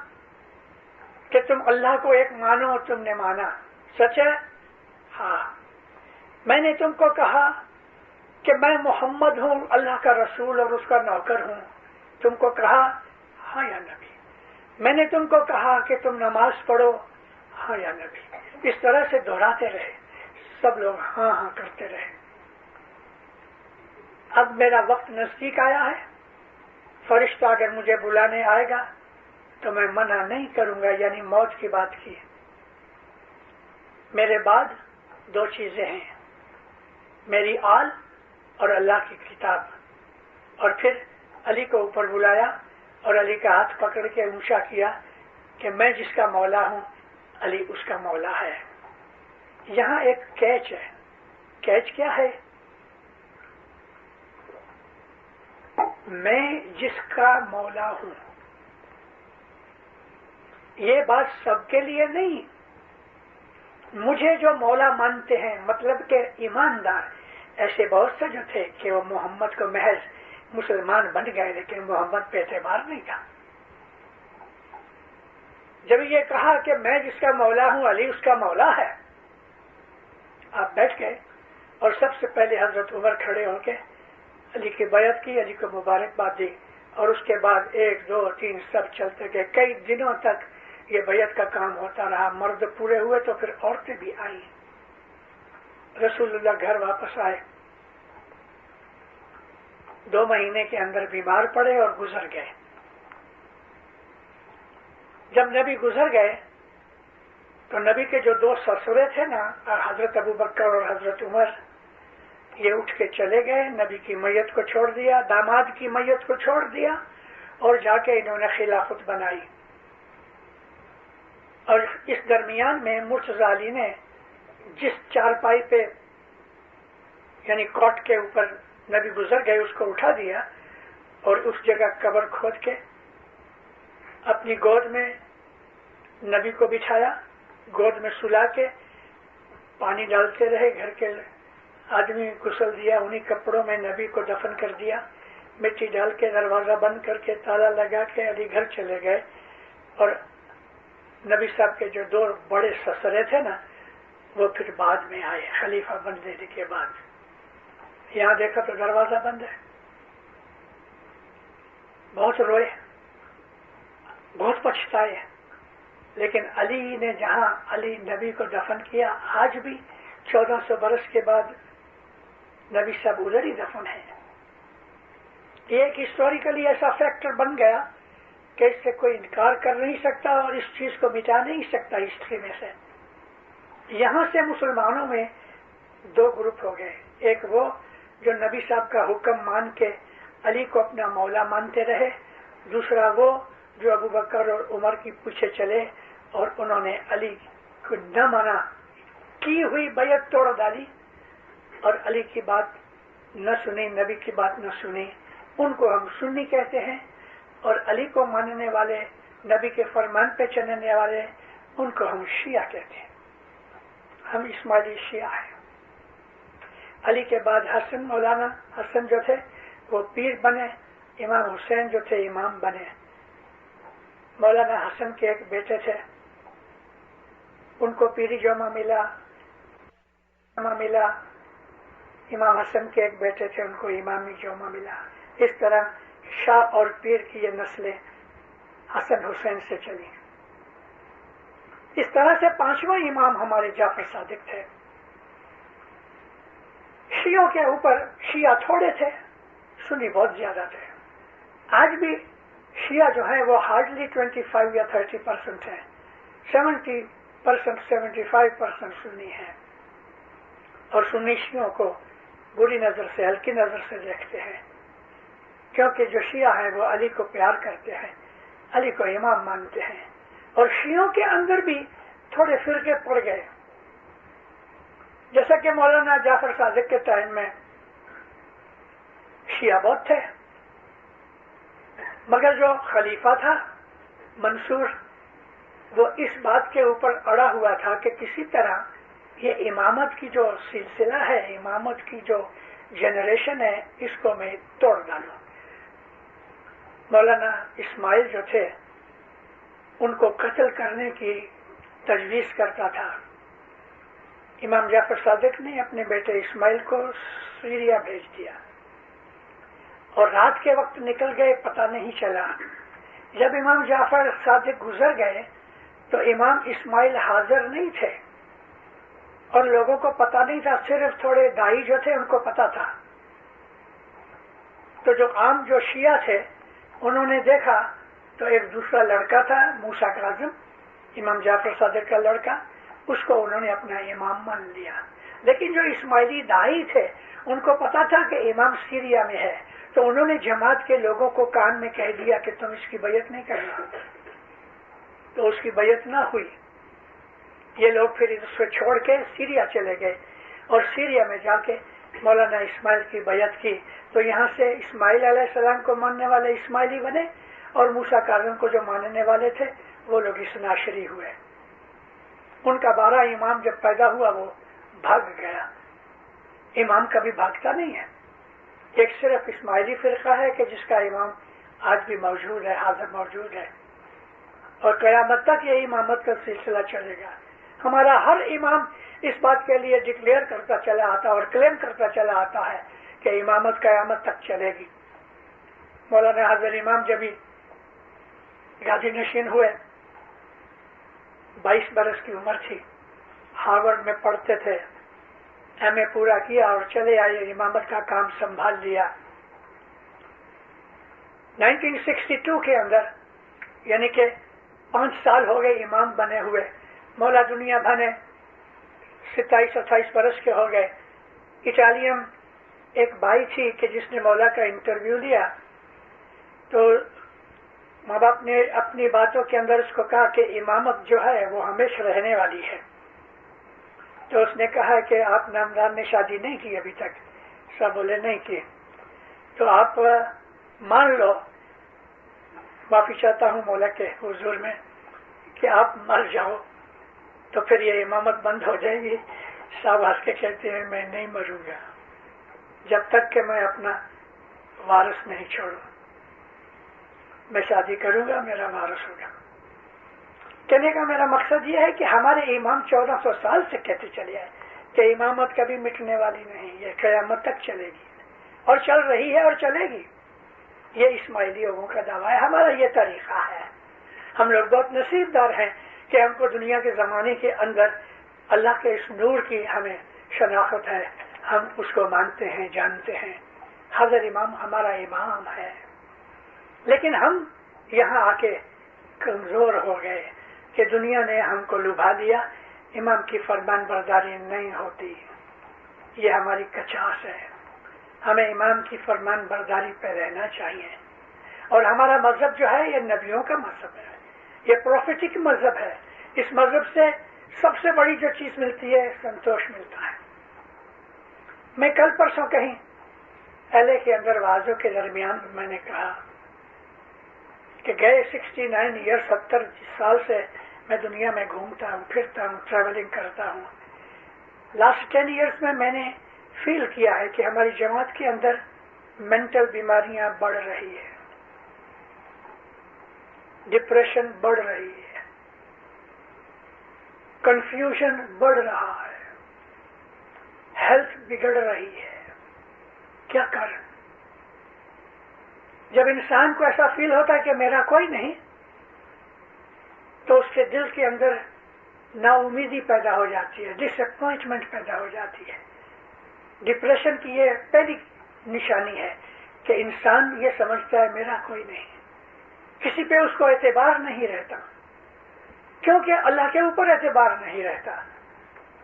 Speaker 2: कि तुम अल्लाह को एक मानो और तुमने माना, सच है? हाँ। मैंने तुमको कहा कि मैं मोहम्मद हूं, अल्लाह का रसूल और उसका नौकर हूं, तुमको कहा हाँ या नबी। मैंने तुमको कहा कि तुम नमाज पढ़ो, हाँ या नबी। इस तरह से दोहराते रहे, सब लोग हाँ हाँ करते रहे। अब मेरा वक्त नजदीक आया है, फरिश्ता अगर मुझे बुलाने आएगा तो मैं मना नहीं करूंगा, यानी मौत की बात की। मेरे बाद 2 चीजें हैं, मेरी आल और अल्लाह की किताब। और फिर अली को ऊपर बुलाया और अली का हाथ पकड़ के ऊंचा किया कि मैं जिसका मौला हूं अली उसका मौला है। यहां एक कैच है। कैच क्या है? मैं जिसका मौला हूं। ये बात सबके लिए नहीं। मुझे जो मौला मानते हैं, मतलब के ईमानदार, ऐसे बहुत से जो थे कि वो मोहम्मद को महज मुसलमान बन गए, लेकिन मोहम्मद पे एतबार नहीं था। जब ये कहा कि मैं जिसका मौला हूं अली उसका मौला है, आप बैठ गए और सबसे पहले हजरत उमर खड़े होके अली की बैत की, अली को मुबारकबाद दी। और उसके बाद 1, 2, 3 सब चलते गए। कई दिनों तक ये बैत का काम होता रहा। मर्द पूरे हुए तो फिर औरतें भी आई। रसूलुल्लाह घर वापस आए, 2 महीने के अंदर बीमार पड़े और गुजर गए। जब नबी गुजर गए तो नबी के जो 2 ससुरे थे ना, हजरत अबू बकर और हजरत उमर, ये उठ के चले गए। नबी की मैयत को छोड़ दिया, दामाद की मैयत को छोड़ दिया और जाके इन्होंने खिलाफत बनाई। और इस दरमियान में मुर्तजा अली ने जिस चारपाई पे यानी कॉट के ऊपर नबी गुजर गए उसको उठा दिया और उस जगह कब्र खोद के अपनी गोद में नबी को बिठाया, गोद में सुला के पानी डालते रहे। घर के आदमी गुस्ल दिया, उन्हीं कपड़ों में नबी को दफन कर दिया, मिट्टी डाल के दरवाजा बंद करके ताला लगा के अली घर चले गए। और नबी साहब के जो 2 बड़े ससुरे थे ना, वो फिर बाद में आए खलीफा बनने के बाद। यहाँ देखा तो दरवाजा बंद है। बहुत रोए, बहुत पछताए, लेकिन अली ने जहां अली नबी को दफन किया, आज भी 1400 बरस के बाद नबी साहब उधर ही दफन है। एक हिस्टोरिकली ऐसा फैक्टर बन गया कि इससे कोई इनकार कर नहीं सकता और इस चीज को मिटा नहीं सकता हिस्ट्री में से। यहां से मुसलमानों में 2 ग्रुप हो गए। एक वो जो नबी साहब का हुक्म मान के अली को अपना मौला मानते रहे, दूसरा वो जो अबू बकर और उमर की पीछे चले और उन्होंने अली को न माना, की हुई बैत तोड़ डाली और अली की बात न सुनी, नबी की बात न सुनी। उनको हम सुन्नी कहते हैं और अली को मानने वाले, नबी के फरमान पे चलने वाले, उनको हम शिया कहते हैं। हम इस्माइली शिया हैं। अली के बाद हसन, मौलाना हसन जो थे वो पीर बने, इमाम हुसैन जो थे इमाम बने। मौलाना हसन के एक बेटे थे ان کو پیری جمع ملا، امام حسن کے ایک بیٹے تھے، ان کو امامی جوما ملا. اس طرح شاہ اور پیر کی یہ نسلیں حسن حسین سے چلی. اس طرح سے پانچواں امام ہمارے جعفر صادق تھے. شیعوں کے اوپر شیعہ تھوڑے تھے، سنی بہت زیادہ تھے. آج بھی شیعہ جو ہیں وہ ہارڈلی 25 یا 30% ہیں. 70%، 75% سنی ہیں، اور سنی شیعوں کو بری نظر سے، ہلکی نظر سے دیکھتے ہیں، کیونکہ جو شیعہ ہیں وہ علی کو پیار کرتے ہیں، علی کو امام مانتے ہیں. اور شیعوں کے اندر بھی تھوڑے فرقے پڑ گئے. جیسا کہ مولانا جعفر صادق کے ٹائم میں شیعہ بہت تھے، مگر جو خلیفہ تھا منصور، وہ اس بات کے اوپر اڑا ہوا تھا کہ کسی طرح یہ امامت کی جو سلسلہ ہے، امامت کی جو جنریشن ہے، اس کو میں توڑ ڈالوں. مولانا اسماعیل جو تھے ان کو قتل کرنے کی تجویز کرتا تھا. امام جعفر صادق نے اپنے بیٹے اسماعیل کو سیریا بھیج دیا، اور رات کے وقت نکل گئے، پتہ نہیں چلا. جب امام جعفر صادق گزر گئے تو امام اسماعیل حاضر نہیں تھے، اور لوگوں کو پتہ نہیں تھا، صرف تھوڑے دائی جو تھے ان کو پتہ تھا. تو جو عام جو شیعہ تھے انہوں نے دیکھا تو ایک دوسرا لڑکا تھا موسیٰ کاظم، امام جعفر صادق کا لڑکا، اس کو انہوں نے اپنا امام مان لیا. لیکن جو اسماعیلی دائی تھے ان کو پتا تھا کہ امام سیریا میں ہے، تو انہوں نے جماعت کے لوگوں کو کان میں کہہ دیا کہ تم اس کی بیعت نہیں کرنا، تو اس کی بیعت نہ ہوئی. یہ لوگ پھر اس کو چھوڑ کے سیریا چلے گئے، اور سیریا میں جا کے مولانا اسماعیل کی بیعت کی. تو یہاں سے اسماعیل علیہ السلام کو ماننے والے اسماعیلی بنے، اور موسیٰ کاظم کو جو ماننے والے تھے وہ لوگ اثناعشری ہوئے. ان کا 12 امام جب پیدا ہوا وہ بھاگ گیا. امام کبھی بھاگتا نہیں ہے. ایک صرف اسماعیلی فرقہ ہے کہ جس کا امام آج بھی موجود ہے، حاضر موجود ہے، اور قیامت تک یہ امامت کا سلسلہ چلے گا. ہمارا ہر امام اس بات کے لیے ڈکلیئر کرتا چلا آتا اور کلیم کرتا چلا آتا ہے کہ امامت قیامت تک چلے گی. مولانا حضرت امام جب ہی گادی نشین ہوئے، 22 برس کی عمر تھی، ہارورڈ میں پڑھتے تھے، ایم اے پورا کیا اور چلے آئے، امامت کا کام سنبھال لیا. 1962 کے اندر، یعنی کہ 5 سال ہو گئے امام بنے ہوئے. مولا دنیا بھنے 27-28 برس کے ہو گئے. اٹالین ایک بھائی تھی کہ جس نے مولا کا انٹرویو لیا، تو ماں باپ نے اپنی باتوں کے اندر اس کو کہا کہ امامت جو ہے وہ ہمیشہ رہنے والی ہے. تو اس نے کہا کہ آپ نامدار نے شادی نہیں کی ابھی تک. سب بولے نہیں کی. تو آپ مان لو، معافی چاہتا ہوں مولا کے حضور میں، کہ آپ مر جاؤ تو پھر یہ امامت بند ہو جائے گی. صاحب ہنس کے کہتے ہیں میں نہیں مروں گا جب تک کہ میں اپنا وارث نہیں چھوڑوں. میں شادی کروں گا، میرا وارث ہوگا. کہنے کا میرا مقصد یہ ہے کہ ہمارے امام 1400 سال سے کہتے چلے آئے کہ امامت کبھی مٹنے والی نہیں، یہ قیامت تک چلے گی، اور چل رہی ہے اور چلے گی. یہ اسماعیلیوں کا دعویٰ ہے. ہمارا یہ طریقہ ہے. ہم لوگ بہت نصیب دار ہیں کہ ہم کو دنیا کے زمانے کے اندر اللہ کے اس نور کی ہمیں شناخت ہے. ہم اس کو مانتے ہیں، جانتے ہیں. حضرت امام ہمارا امام ہے. لیکن ہم یہاں آ کے کمزور ہو گئے کہ دنیا نے ہم کو لبھا دیا. امام کی فرمان برداری نہیں ہوتی. یہ ہماری کچاس ہے. ہمیں امام کی فرمان برداری پہ رہنا چاہیے. اور ہمارا مذہب جو ہے یہ نبیوں کا مذہب ہے، یہ پروفیٹک مذہب ہے. اس مذہب سے سب سے بڑی جو چیز ملتی ہے سنتوش ملتا ہے. میں کل پرسوں کہیں LA کے اندر وعظوں کے درمیان میں نے کہا کہ گئے 69 ایئر 70 سال سے میں دنیا میں گھومتا ہوں، پھرتا ہوں، ٹریولنگ کرتا ہوں. لاسٹ 10 ایئرس میں نے فیل کیا ہے کہ ہماری جماعت کے اندر مینٹل بیماریاں بڑھ رہی ہے، ڈپریشن بڑھ رہی ہے، کنفیوژن بڑھ رہا ہے، ہیلتھ بگڑ رہی ہے. کیا کارن؟ جب انسان کو ایسا فیل ہوتا ہے کہ میرا کوئی نہیں، تو اس کے دل کے اندر نا امیدی پیدا ہو جاتی ہے، ڈس اپوائنٹمنٹ پیدا ہو جاتی ہے. ڈپریشن کی یہ پہلی نشانی ہے کہ انسان یہ سمجھتا ہے میرا کوئی نہیں، کسی پہ اس کو اعتبار نہیں رہتا، کیونکہ اللہ کے اوپر اعتبار نہیں رہتا.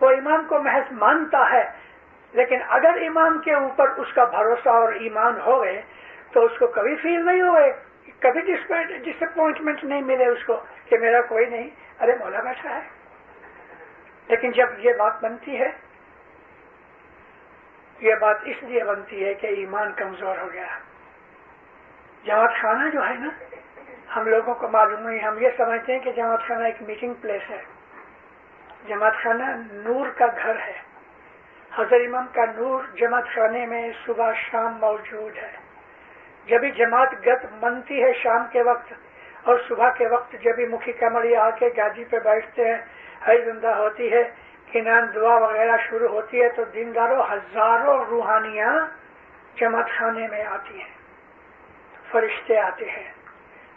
Speaker 2: وہ امام کو محض مانتا ہے، لیکن اگر امام کے اوپر اس کا بھروسہ اور ایمان ہوئے تو اس کو کبھی فیل نہیں ہوئے، کبھی ڈس اپوائنٹمنٹ نہیں ملے اس کو کہ میرا کوئی نہیں، ارے مولا بیٹھا ہے. لیکن جب یہ بات بنتی ہے، یہ بات اس لیے بنتی ہے کہ ایمان کمزور ہو گیا. جماعت خانہ جو ہے نا، ہم لوگوں کو معلوم نہیں، ہم یہ سمجھتے ہیں کہ جماعت خانہ ایک میٹنگ پلیس ہے. جماعت خانہ نور کا گھر ہے. حضرت امام کا نور جماعت خانے میں صبح شام موجود ہے. جب بھی جماعت گت بنتی ہے شام کے وقت اور صبح کے وقت، جب بھی مکھی کمڑی آ کے گاجی پہ بیٹھتے ہیں، ہی زندہ ہوتی ہے، کنان دعا وغیرہ شروع ہوتی ہے، تو دینداروں ہزاروں روحانیاں جماعت خانے میں آتی ہیں. فرشتے آتے ہیں.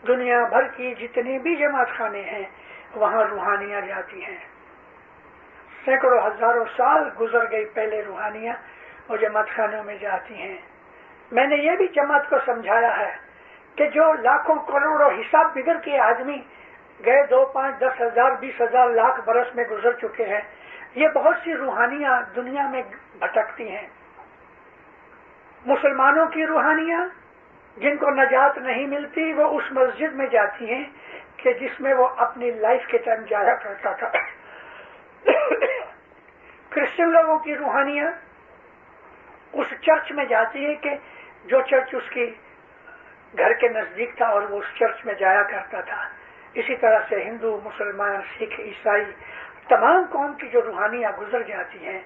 Speaker 2: دنیا بھر کی جتنی بھی جماعت خانے ہیں وہاں روحانیاں جاتی ہیں. سینکڑوں ہزاروں سال گزر گئی پہلے روحانیاں وہ جماعت خانوں میں جاتی ہیں. میں نے یہ بھی جماعت کو سمجھایا ہے کہ جو لاکھوں کروڑوں حساب بگڑ کے آدمی گئے 2 5 10 ہزار 20 ہزار لاکھ برس میں گزر چکے ہیں، یہ بہت سی روحانیاں دنیا میں بھٹکتی ہیں. مسلمانوں کی روحانیاں جن کو نجات نہیں ملتی وہ اس مسجد میں جاتی ہیں کہ جس میں وہ اپنی لائف کے ٹائم جایا کرتا تھا. کرسچن لوگوں کی روحانیاں اس چرچ میں جاتی ہے کہ جو چرچ اس کی گھر کے نزدیک تھا اور وہ اس چرچ میں جایا کرتا تھا. اسی طرح سے ہندو، مسلمان، سکھ، عیسائی، تمام قوم کی جو روحانیاں گزر جاتی ہیں،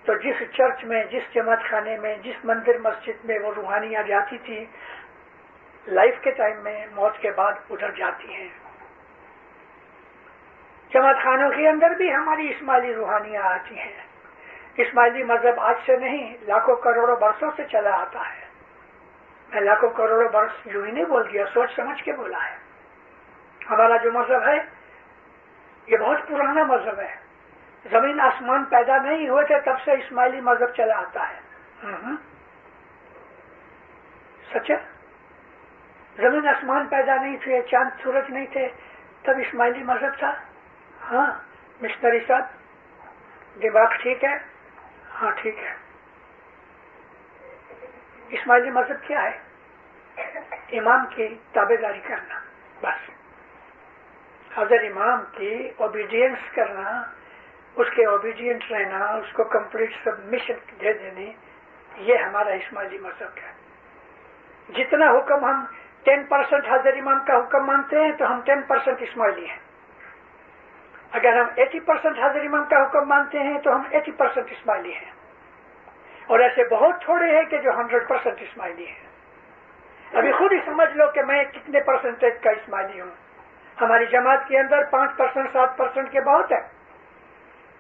Speaker 2: تو جس چرچ میں، جس جماعت خانے میں، جس مندر مسجد میں وہ روحانیاں جاتی تھی لائف کے ٹائم میں، موت کے بعد ادھر جاتی ہیں. جماعت خانوں کے اندر بھی ہماری اسماعیلی روحانیاں آتی ہیں. اسماعیلی مذہب آج سے نہیں، لاکھوں کروڑوں برسوں سے چلا آتا ہے. میں لاکھوں کروڑوں برس یوں ہی نہیں بول دیا، سوچ سمجھ کے بولا ہے. ہمارا جو مذہب ہے یہ بہت پرانا مذہب ہے. زمین آسمان پیدا نہیں ہوئے تھے تب سے اسماعیلی مذہب چلا آتا ہے. سچ ہے، زمین آسمان پیدا نہیں تھے، چاند سورج نہیں تھے، تب اسماعیلی مذہب تھا. ہاں مشنری صاحب، دماغ ٹھیک ہے؟ ہاں ٹھیک ہے. اسماعیلی مذہب کیا ہے؟ امام کی تابع داری کرنا، بس. حضرت امام کی اوبیڈینس کرنا، اس کے اوبیڈینٹ رہنا، اس کو کمپلیٹ سبمیشن دے دینی، یہ ہمارا اسماعیلی مذہب ہے. جتنا حکم ہم 10% حضرت امام کا حکم مانتے ہیں تو ہم 10% اسماعیلی ہیں. اگر ہم 80% حضرت امام کا حکم مانتے ہیں تو ہم 80% اسماعیلی ہیں. اور ایسے بہت تھوڑے ہیں کہ جو 100% اسماعیلی ہیں. ابھی خود ہی سمجھ لو کہ میں کتنے پرسنٹیج کا اسماعیلی ہوں. ہماری جماعت کے اندر 5% 7% کے بہت ہے.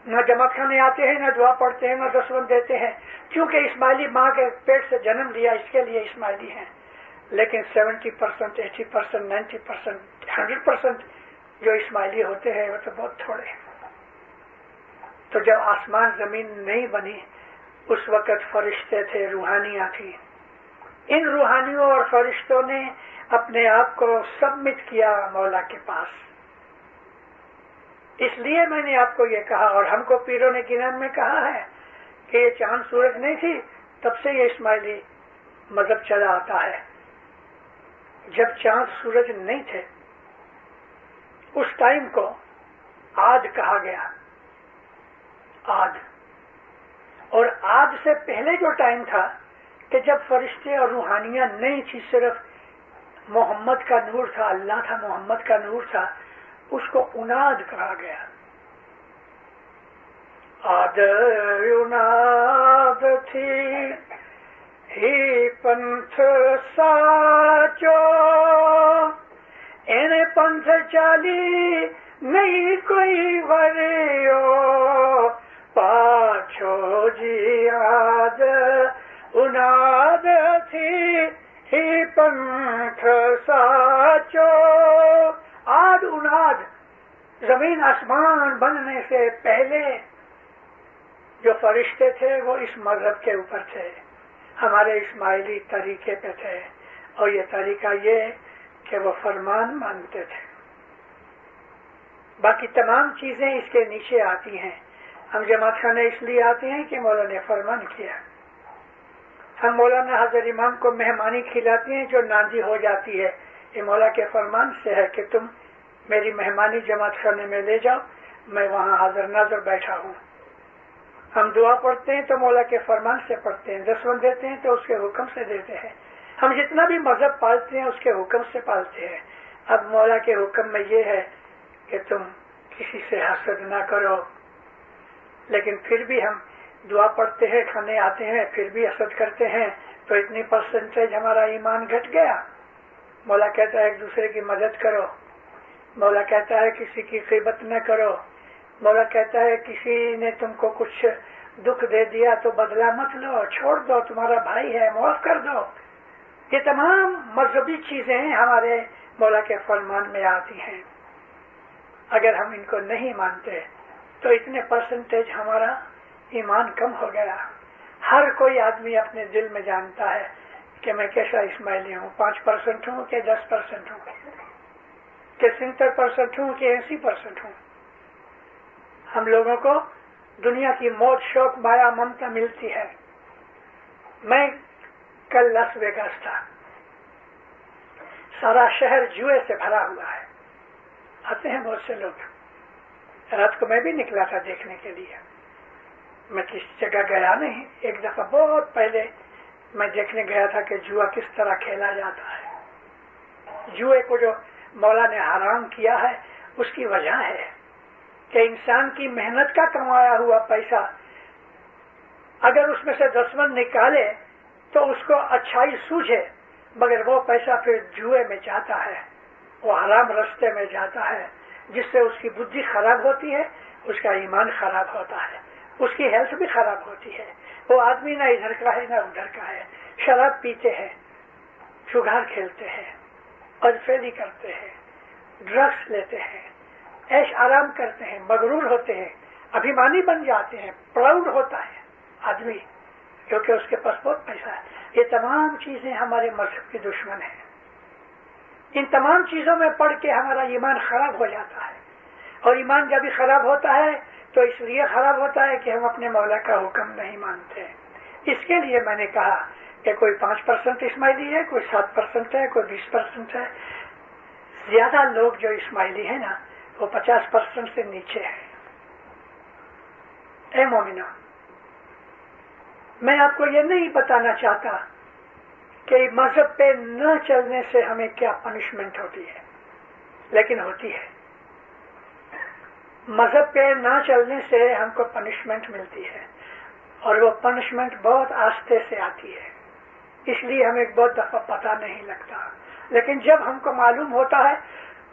Speaker 2: نہ جماعت خانے آتے ہیں، نہ دعا پڑھتے ہیں، نہ دسوند دیتے ہیں، کیونکہ اسماعیلی ماں کے پیٹ سے جنم لیا، اس کے لیے اسماعیلی ہیں. لیکن 70%، 80%، 90%، 100% جو اسماعیلی ہوتے ہیں وہ تو بہت تھوڑے ہیں. تو جب آسمان زمین نہیں بنی اس وقت فرشتے تھے، روحانیاں تھیں. ان روحانیوں اور فرشتوں نے اپنے آپ کو سبمٹ کیا مولا کے پاس. اس لیے میں نے آپ کو یہ کہا، اور ہم کو پیروں نے گنان میں کہا ہے کہ یہ چاند سورج نہیں تھی تب سے یہ اسماعیلی مذہب چلا آتا ہے. جب چاند سورج نہیں تھے اس ٹائم کو آد کہا گیا. آد. اور آد سے پہلے جو ٹائم تھا کہ جب فرشتے اور روحانیاں نہیں تھی، صرف محمد کا نور تھا، اللہ تھا، محمد کا نور تھا، اس کو اناد کہا گیا. آد اناد تھی ہی پنتھ ساچو، این پنتھ چالی नहीं कोई वरियो पाछो जी आद उनाद थी ही पंथ साचो। आद उनाद, जमीन आसमान बनने से पहले जो फरिश्ते थे वो इस मजहब के ऊपर थे, हमारे इस्माइली तरीके पे थे। और ये तरीका ये कि वो फरमान मानते थे। बाकी तमाम चीजें इसके नीचे आती हैं। हम जमात खाने इसलिए आते हैं कि मौलाना ने फरमान किया। हम मौलाना हजर इमाम को मेहमानी खिलाते हैं जो नाजी हो जाती है, ये मौला के फरमान से है कि तुम मेरी मेहमानी जमात खाने में ले जाओ, मैं वहां हाजिर नाजर बैठा हूँ। हम दुआ पढ़ते हैं तो मौला के फरमान से पढ़ते हैं, दसवन देते हैं तो उसके हुक्म से देते हैं। हम जितना भी मजहब पालते हैं उसके हुक्म से पालते हैं। अब मौला के हुक्म में ये है कि तुम किसी से हसद ना करो, लेकिन फिर भी हम दुआ पढ़ते हैं, खाने आते हैं, फिर भी हसद करते हैं, तो इतनी परसेंटेज हमारा ईमान घट गया। मौला कहता है एक दूसरे की मदद करो, मौला कहता है किसी की ग़ीबत न करो, मौला कहता है किसी ने तुमको कुछ दुख दे दिया तो बदला मत लो, छोड़ दो, तुम्हारा भाई है, माफ कर दो। ये तमाम मजहबी चीजें हमारे मौला के फरमान में आती हैं। अगर हम इनको नहीं मानते तो इतने परसेंटेज हमारा ईमान कम हो गया। हर कोई आदमी अपने दिल में जानता है कि मैं कैसा इस्माइली हूँ, 5% हूँ कि 10% हूँ, कि 70% हूँ कि 80% हूँ। हम लोगों को दुनिया की मौज शौक माया ममता मिलती है। मैं कल लास वेगास था, सारा शहर जुए से भरा हुआ है। आते हैं बहुत से लोग। रात को मैं भी निकला था देखने के लिए। मैं किस जगह गया नहीं, एक दफा बहुत पहले मैं देखने गया था कि जुआ किस तरह खेला जाता है। जुए को जो मौला ने हराम किया है उसकी वजह है कि इंसान की मेहनत का कमाया हुआ पैसा अगर उसमें से 10 मन निकाले तो उसको अच्छाई सूझे, मगर वो पैसा फिर जुए में जाता है, वो हराम रास्ते में जाता है, जिससे उसकी बुद्धि खराब होती है, उसका ईमान खराब होता है, उसकी हेल्थ भी खराब होती है। वो आदमी ना इधर का है ना उधर का है, शराब पीते हैं, जुगार खेलते हैं, बदफेली करते हैं, ड्रग्स लेते हैं, ऐश आराम करते हैं, मगरूर होते हैं, अभिमानी बन जाते हैं, प्राउड होता है आदमी क्योंकि उसके पास बहुत पैसा है। ये तमाम चीजें हमारे मजहब की दुश्मन है। इन तमाम चीजों में पढ़ के हमारा ईमान खराब हो जाता है, और ईमान जब भी खराब होता है तो इसलिए खराब होता है कि हम अपने मौला का हुक्म नहीं मानते। इसके लिए मैंने कहा कि कोई 5% इस्माइली है, कोई 7% है, कोई 20% है। ज्यादा लोग जो इस्माइली है ना वो 50% से नीचे है। ए मोमिना, मैं आपको ये नहीं बताना चाहता कि मजहब पे न चलने से हमें क्या पनिशमेंट होती है, लेकिन होती है। मजहब पे न चलने से हमको पनिशमेंट मिलती है, और वो पनिशमेंट बहुत आस्ते से आती है, इसलिए हमें बहुत दफा पता नहीं लगता। लेकिन जब हमको मालूम होता है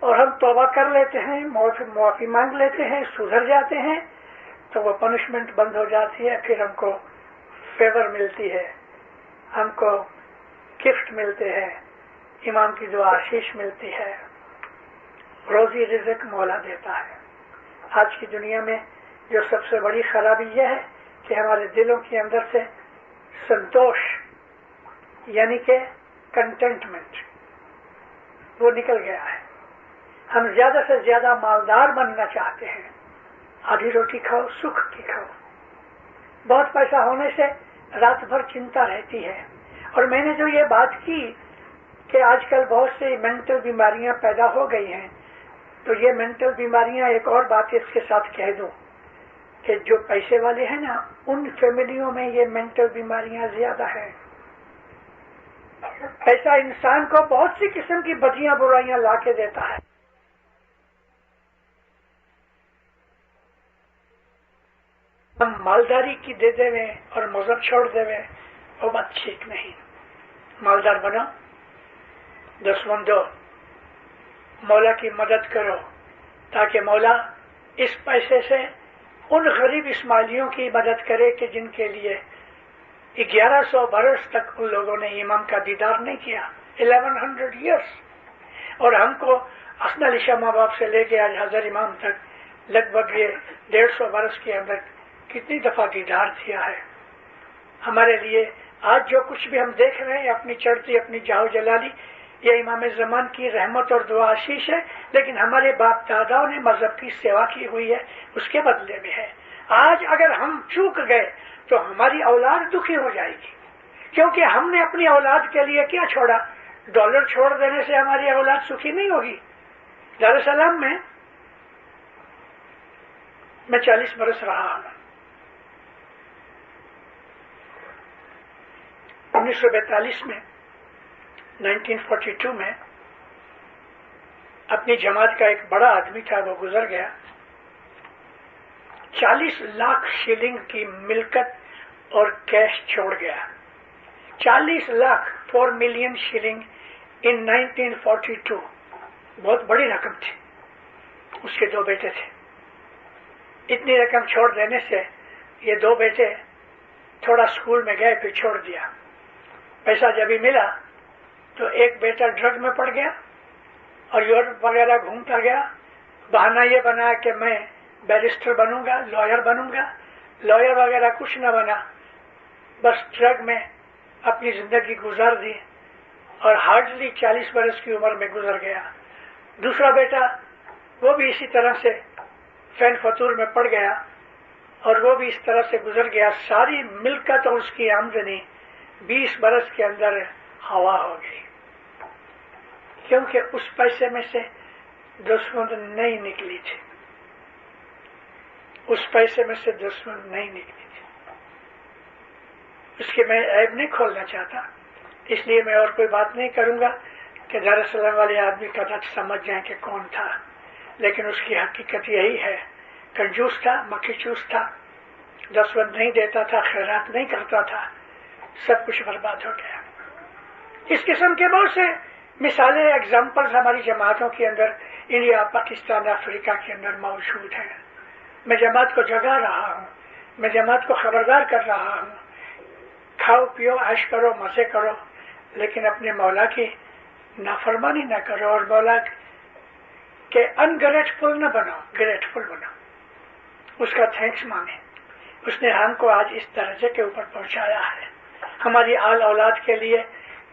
Speaker 2: और हम तौबा कर लेते हैं, माफी मांग लेते हैं, सुधर जाते हैं, तो वो पनिशमेंट बंद हो जाती है। फिर हमको फेवर मिलती है, हमको गिफ्ट मिलते हैं, इमाम की दुआ आशीष मिलती है, रोजी रिज़्क मौला देता है। आज की दुनिया में जो सबसे बड़ी खराबी यह है कि हमारे दिलों के अंदर से संतोष यानी कि कंटेंटमेंट वो निकल गया है। हम ज्यादा से ज्यादा मालदार बनना चाहते हैं, आधी रोटी खाओ, सुख की खाओ। बहुत पैसा होने से रात भर चिंता रहती है। और मैंने जो ये बात की कि आजकल बहुत सी मेंटल बीमारियां पैदा हो गई हैं, तो ये मेंटल बीमारियां, एक और बात इसके साथ कह दूं कि जो पैसे वाले हैं ना, उन फैमिलियों में ये मेंटल बीमारियां ज्यादा है। पैसा इंसान को बहुत सी किस्म की बदियां बुराइयां ला के देता है। हम मालदारी की दे देवे और मजहब छोड़ देवे, वो बात ठीक नहीं। मालदार बनो, दसवन दो, मौला की मदद करो, تاکہ مولا اس پیسے سے ان غریب اسماعیلیوں کی مدد کرے کہ جن کے لیے 1100 برس تک ان لوگوں نے امام کا دیدار نہیں کیا، 1100 ایئرس، اور ہم کو حسن علی شاہ ماں باپ سے لے کے آج حضرت امام تک لگ بھگ یہ 150 برس کے اندر کتنی دفعہ دیدار کیا ہے۔ ہمارے لیے آج جو کچھ بھی ہم دیکھ رہے ہیں، اپنی چڑھتی اپنی جاؤ جلالی، یہ امام زمان کی رحمت اور دعا آشیش ہے، لیکن ہمارے باپ داداؤں نے مذہب کی سیوا کی ہوئی ہے، اس کے بدلے میں ہے۔ آج اگر ہم چوک گئے تو ہماری اولاد دکھی ہو جائے گی، کیونکہ ہم نے اپنی اولاد کے لیے کیا چھوڑا؟ ڈالر چھوڑ دینے سے ہماری اولاد سکھی نہیں ہوگی۔ دار السلام میں 40 برس رہا ہوں۔ 1942 میں 1942 میں اپنی جماعت کا ایک بڑا آدمی تھا، وہ گزر گیا۔ 40 لاکھ شلنگ کی ملکت اور کیش چھوڑ گیا۔ 40 لاکھ 4 ملین شلنگ ان 1942 بہت بڑی رقم تھی۔ اس کے 2 بیٹے تھے۔ اتنی رقم چھوڑ دینے سے یہ 2 بیٹے تھوڑا اسکول میں گئے، پھر چھوڑ دیا۔ پیسہ جب ہی ملا تو ایک بیٹا ڈرگ میں پڑ گیا اور یورپ وغیرہ گھومتا گیا۔ بہانہ یہ بنا کہ میں بیرسٹر بنوں گا، لائر بنوں گا۔ لائر وغیرہ کچھ نہ بنا، بس ڈرگ میں اپنی زندگی گزار دی اور ہارڈلی 40 برس کی عمر میں گزر گیا۔ دوسرا بیٹا وہ بھی اسی طرح سے فین فتور میں پڑ گیا اور وہ بھی اس طرح سے گزر گیا۔ ساری ملکت اور اس کی آمدنی 20 برس کے اندر ہوا ہو گئی، کیونکہ اس پیسے میں سے دشمن نہیں نکلی تھی۔ اس پیسے میں سے دشمن نہیں نکلی تھی۔ اس کے میں عیب نہیں کھولنا چاہتا، اس لیے میں اور کوئی بات نہیں کروں گا کہ دار السلام والے آدمی کا رد سمجھ جائیں کہ کون تھا، لیکن اس کی حقیقت یہی ہے۔ کنجوس تھا، مکھی چوس تھا، دشمن نہیں دیتا تھا، خیرات نہیں کرتا تھا، سب کچھ برباد ہو گیا۔ اس قسم کے بہت سے مثالیں، ایگزامپلز ہماری جماعتوں کے اندر، انڈیا، پاکستان، افریقہ کے اندر موجود ہیں۔ میں جماعت کو جگا رہا ہوں، میں جماعت کو خبردار کر رہا ہوں، کھاؤ پیو، عیش کرو، مزے کرو، لیکن اپنے مولا کی نافرمانی نہ کرو اور مولا کہ انگریٹفل نہ بنو، گریٹفل بنو، اس کا تھینکس مانگے۔ اس نے ہم کو آج اس درجے کے اوپر پہنچایا ہے۔ ہماری آل اولاد کے لیے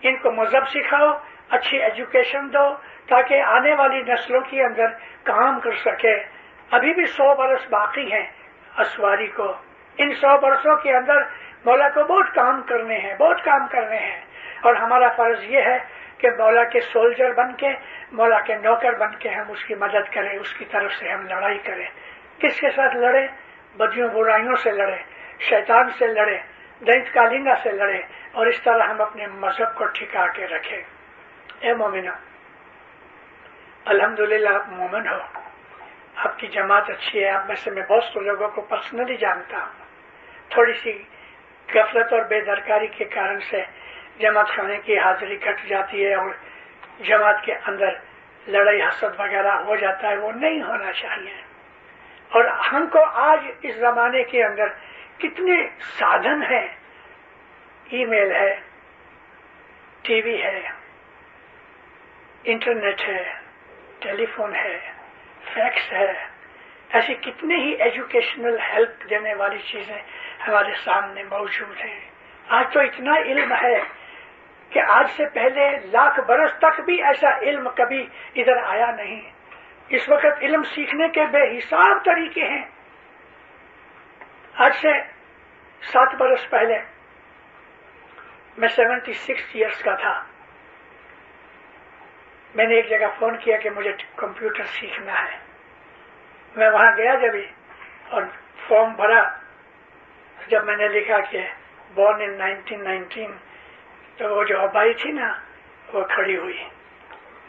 Speaker 2: ان کو مذہب سکھاؤ، اچھی ایجوکیشن دو تاکہ آنے والی نسلوں کے اندر کام کر سکے۔ ابھی بھی 100 برس باقی ہیں اسواری کو۔ ان 100 برسوں کے اندر مولا کو بہت کام کرنے ہیں، بہت کام کرنے ہیں، اور ہمارا فرض یہ ہے کہ مولا کے سولجر بن کے، مولا کے نوکر بن کے ہم اس کی مدد کریں، اس کی طرف سے ہم لڑائی کریں۔ کس کے ساتھ لڑیں؟ بدیوں برائیوں سے لڑیں، شیطان سے لڑیں، دینت کالینگا سے لڑیں، اور اس طرح ہم اپنے مذہب کو ٹھکا کے رکھیں۔ اے مومنو، الحمدللہ آپ مومن ہو، آپ کی جماعت اچھی ہے۔ آپ میں سے میں بہت سے لوگوں کو پرسنلی جانتا ہوں۔ تھوڑی سی غفلت اور بے درکاری کے کارن سے جماعت خانے کی حاضری گھٹ جاتی ہے اور جماعت کے اندر لڑائی حسد وغیرہ ہو جاتا ہے، وہ نہیں ہونا چاہیے۔ اور ہم کو آج اس زمانے کے اندر کتنے سادھن ہیں، ای میل ہے، ٹی وی ہے، انٹرنیٹ ہے، ٹیلی فون ہے، فیکس ہے، ایسی کتنے ہی ایجوکیشنل ہیلپ دینے والی چیزیں ہمارے سامنے موجود ہیں۔ آج تو اتنا علم ہے کہ آج سے پہلے 1,00,000 برس تک بھی ایسا علم کبھی ادھر آیا نہیں۔ اس وقت علم سیکھنے کے بے حساب طریقے ہیں۔ آج سے 7 برس پہلے میں 76 ایئرس کا تھا۔ میں نے ایک جگہ فون کیا کہ مجھے کمپیوٹر سیکھنا ہے۔ میں وہاں گیا جب اور فارم بھرا، جب میں نے لکھا کہ بورن ان 1919، تو وہ جو ابائی تھی نا وہ کھڑی ہوئی،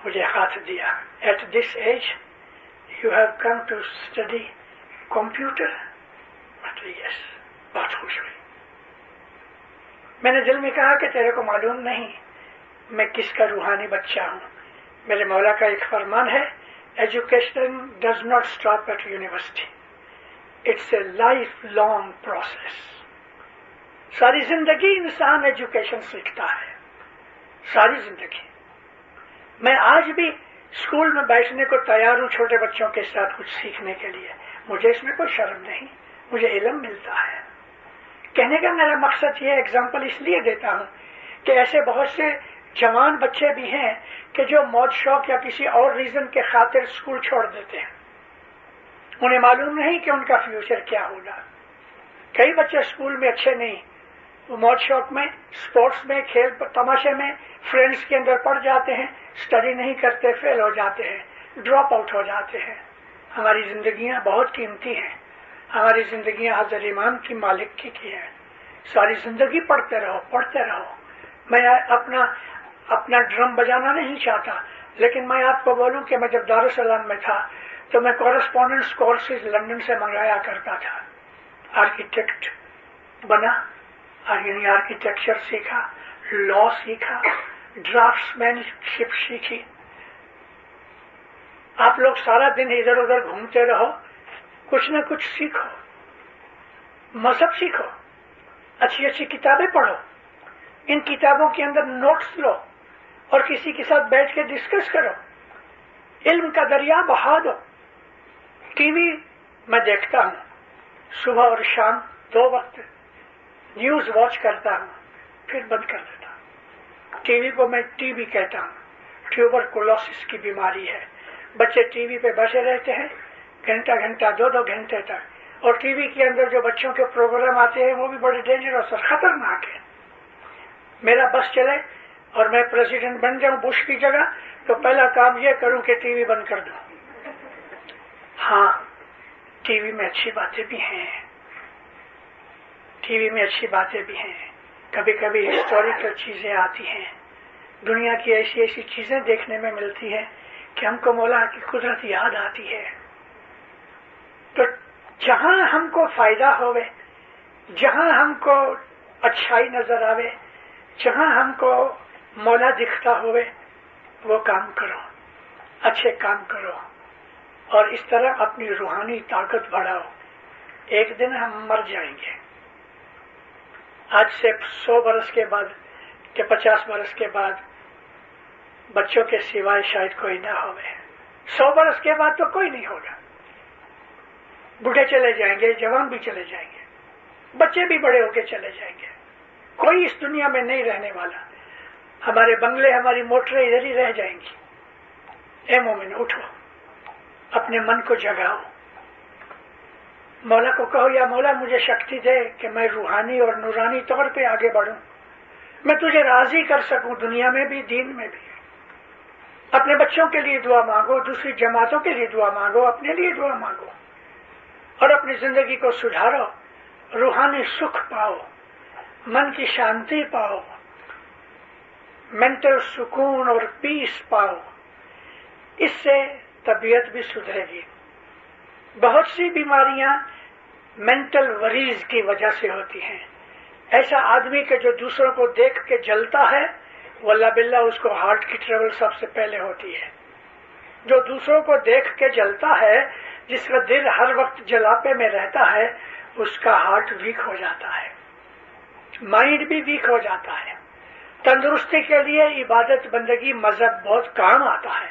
Speaker 2: مجھے ہاتھ دیا۔ At this age you have come to study computer? Yes, بہت خوش ہوئی۔ میں نے دل میں کہا کہ تیرے کو معلوم نہیں میں کس کا روحانی بچہ ہوں۔ میرے مولا کا ایک فرمان ہے Education does not stop at university. It's a lifelong process. सारी जिंदगी इंसान एजुकेशन सीखता है, सारी जिंदगी. मैं आज भी स्कूल में बैठने को तैयार हूं छोटे बच्चों के साथ कुछ सीखने के लिए. मुझे इसमें कोई शर्म नहीं, मुझे इल्म मिलता है. कहने का मेरा मकसद ये एग्जाम्पल इसलिए देता हूं कि ऐसे बहुत से जवान बच्चे भी हैं कि जो मौज शौक या किसी और रीजन के खातिर स्कूल छोड़ देते हैं. उन्हें मालूम नहीं कि उनका फ्यूचर क्या होगा. कई बच्चे स्कूल में अच्छे नहीं, वो मौज शौक में, स्पोर्ट्स में, खेल तमाशे में, फ्रेंड्स के अंदर पड़ जाते हैं, स्टडी नहीं करते, फेल हो जाते हैं, ड्रॉप आउट हो जाते हैं. हमारी जिंदगियां बहुत कीमती हैं. हमारी जिंदगियां हज़रत इमाम की मालिक की है. सारी जिंदगी पढ़ते रहो, पढ़ते रहो. मैं अपना ड्रम बजाना नहीं चाहता, लेकिन मैं आपको बोलूं कि मैं जब दारुसलाम में था तो मैं कॉरेस्पॉन्डेंस कोर्सेज लंदन से मंगाया करता था. आर्किटेक्ट बना, यानी आर्किटेक्चर सीखा, लॉ सीखा, ड्राफ्ट्समैनशिप सीखी. आप लोग सारा दिन इधर उधर घूमते रहो, कुछ न कुछ सीखो, मजहब सीखो, अच्छी अच्छी किताबें पढ़ो, इन किताबों के अंदर नोट्स लो और किसी के साथ बैठ के डिस्कस करो, इल्म का दरिया बहा दो. टीवी मैं देखता हूं, सुबह और शाम 2 वक्त न्यूज वॉच करता हूं, फिर बंद कर देता हूं. टीवी को मैं टीबी कहता हूं, ट्यूबरकुलोसिस की बीमारी है. बच्चे टीवी पे बैठे रहते हैं घंटा घंटा, 2-2 घंटे तक, और टीवी के अंदर जो बच्चों के प्रोग्राम आते हैं वो भी बड़े डेंजरस और खतरनाक है. मेरा बस चले और मैं प्रेसिडेंट बन जाऊं बुश की जगह, तो पहला काम ये करूं कि टीवी बंद कर दूं. हाँ, टीवी में अच्छी बातें भी हैं, टीवी में अच्छी बातें भी हैं. कभी कभी हिस्टोरिकल चीजें आती हैं, दुनिया की ऐसी ऐसी चीजें देखने में मिलती हैं कि हमको मौला की कुदरत याद आती है. तो जहां हमको फायदा होवे, जहां हमको अच्छाई नजर आवे, जहां हमको मौला दिखता होवे, वो काम करो, अच्छे काम करो, और इस तरह अपनी रूहानी ताकत बढ़ाओ. एक दिन हम मर जाएंगे. आज से 100 बरस के बाद के 50 बरस के बाद बच्चों के सिवाय शायद कोई ना होवे. 100 बरस के बाद तो कोई नहीं होगा. बूढ़े चले जाएंगे, जवान भी चले जाएंगे, बच्चे भी बड़े होके चले जाएंगे. कोई इस दुनिया में नहीं रहने वाला. हमारे बंगले, हमारी मोटरें इधर ही रह जाएंगी. ए मोमिन, उठो, अपने मन को जगाओ, मौला को कहो, या मौला मुझे शक्ति दे कि मैं रूहानी और नूरानी तौर पे आगे बढ़ूं, मैं तुझे राजी कर सकूं दुनिया में भी, दीन में भी. अपने बच्चों के लिए दुआ मांगो, दूसरी जमातों के लिए दुआ मांगो, अपने लिए दुआ मांगो, और अपनी जिंदगी को सुधारो. रूहानी सुख पाओ, मन की शांति पाओ, मेंटल सुकून और पीस पाओ. इससे तबीयत भी सुधरेगी. बहुत सी बीमारियां मेंटल वरीज की वजह से होती हैं. ऐसा आदमी के जो दूसरों को देख के जलता है, वल्ला बिल्ला उसको हार्ट की ट्रबल सबसे पहले होती है. जो दूसरों को देख के जलता है, जिसका दिल हर वक्त जलापे में रहता है, उसका हार्ट वीक हो जाता है, माइंड भी वीक हो जाता है. तंदुरुस्ती के लिए इबादत, बंदगी, मजहब बहुत काम आता है,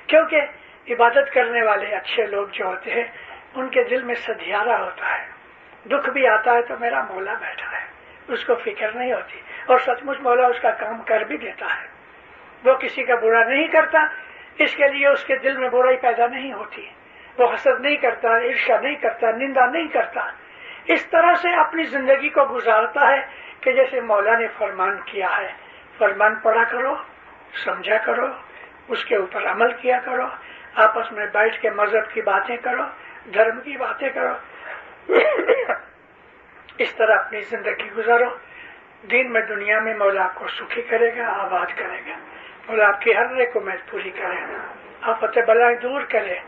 Speaker 2: क्योंकि इबादत करने वाले अच्छे लोग जो होते हैं उनके दिल में सधियारा होता है. दुख भी आता है तो मेरा मौला बैठा है, उसको फिक्र नहीं होती, और सचमुच मौला उसका काम कर भी देता है. वो किसी का बुरा नहीं करता, इसके लिए उसके दिल में बुराई पैदा नहीं होती. वो हसद नहीं करता, ईर्ष्या नहीं करता, निंदा नहीं करता. इस तरह से अपनी जिंदगी को गुजारता है कि जैसे मौला ने फरमान किया है. फरमान पढ़ा करो, समझा करो, उसके ऊपर अमल किया करो, आपस में बैठ के मजहब की बातें करो, धर्म की बातें करो. इस तरह अपनी जिंदगी गुजारो. दीन में, दुनिया में मौला आपको सुखी करेगा, आबाद करेगा. मौला आपकी हर रिक्वायरमेंट पूरी करे, आफत बलाएं दूर करे.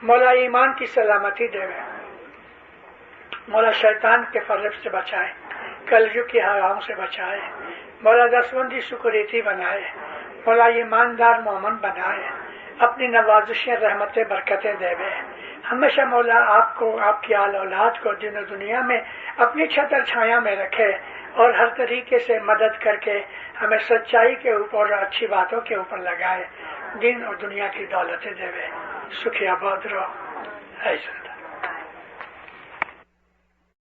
Speaker 2: मौला ईमान की सलामती देवे. मौला शैतान के फरेब से बचाए, कलयुग की हवाओं से बचाए. मौला दसबंदी सुकुरीति बनाए. मौला ईमानदार मोमन बनाए. اپنی نوازشیں رحمتیں برکتیں دے وے. ہمیشہ مولا آپ کو آپ کی آل اولاد کو دین و دنیا میں اپنی چھتر چھایا میں رکھے اور ہر طریقے سے مدد کر کے ہمیں سچائی کے اوپر اور اچھی باتوں کے اوپر لگائے. دین اور دنیا کی دولتیں دے وے. سکھی آباد رہو.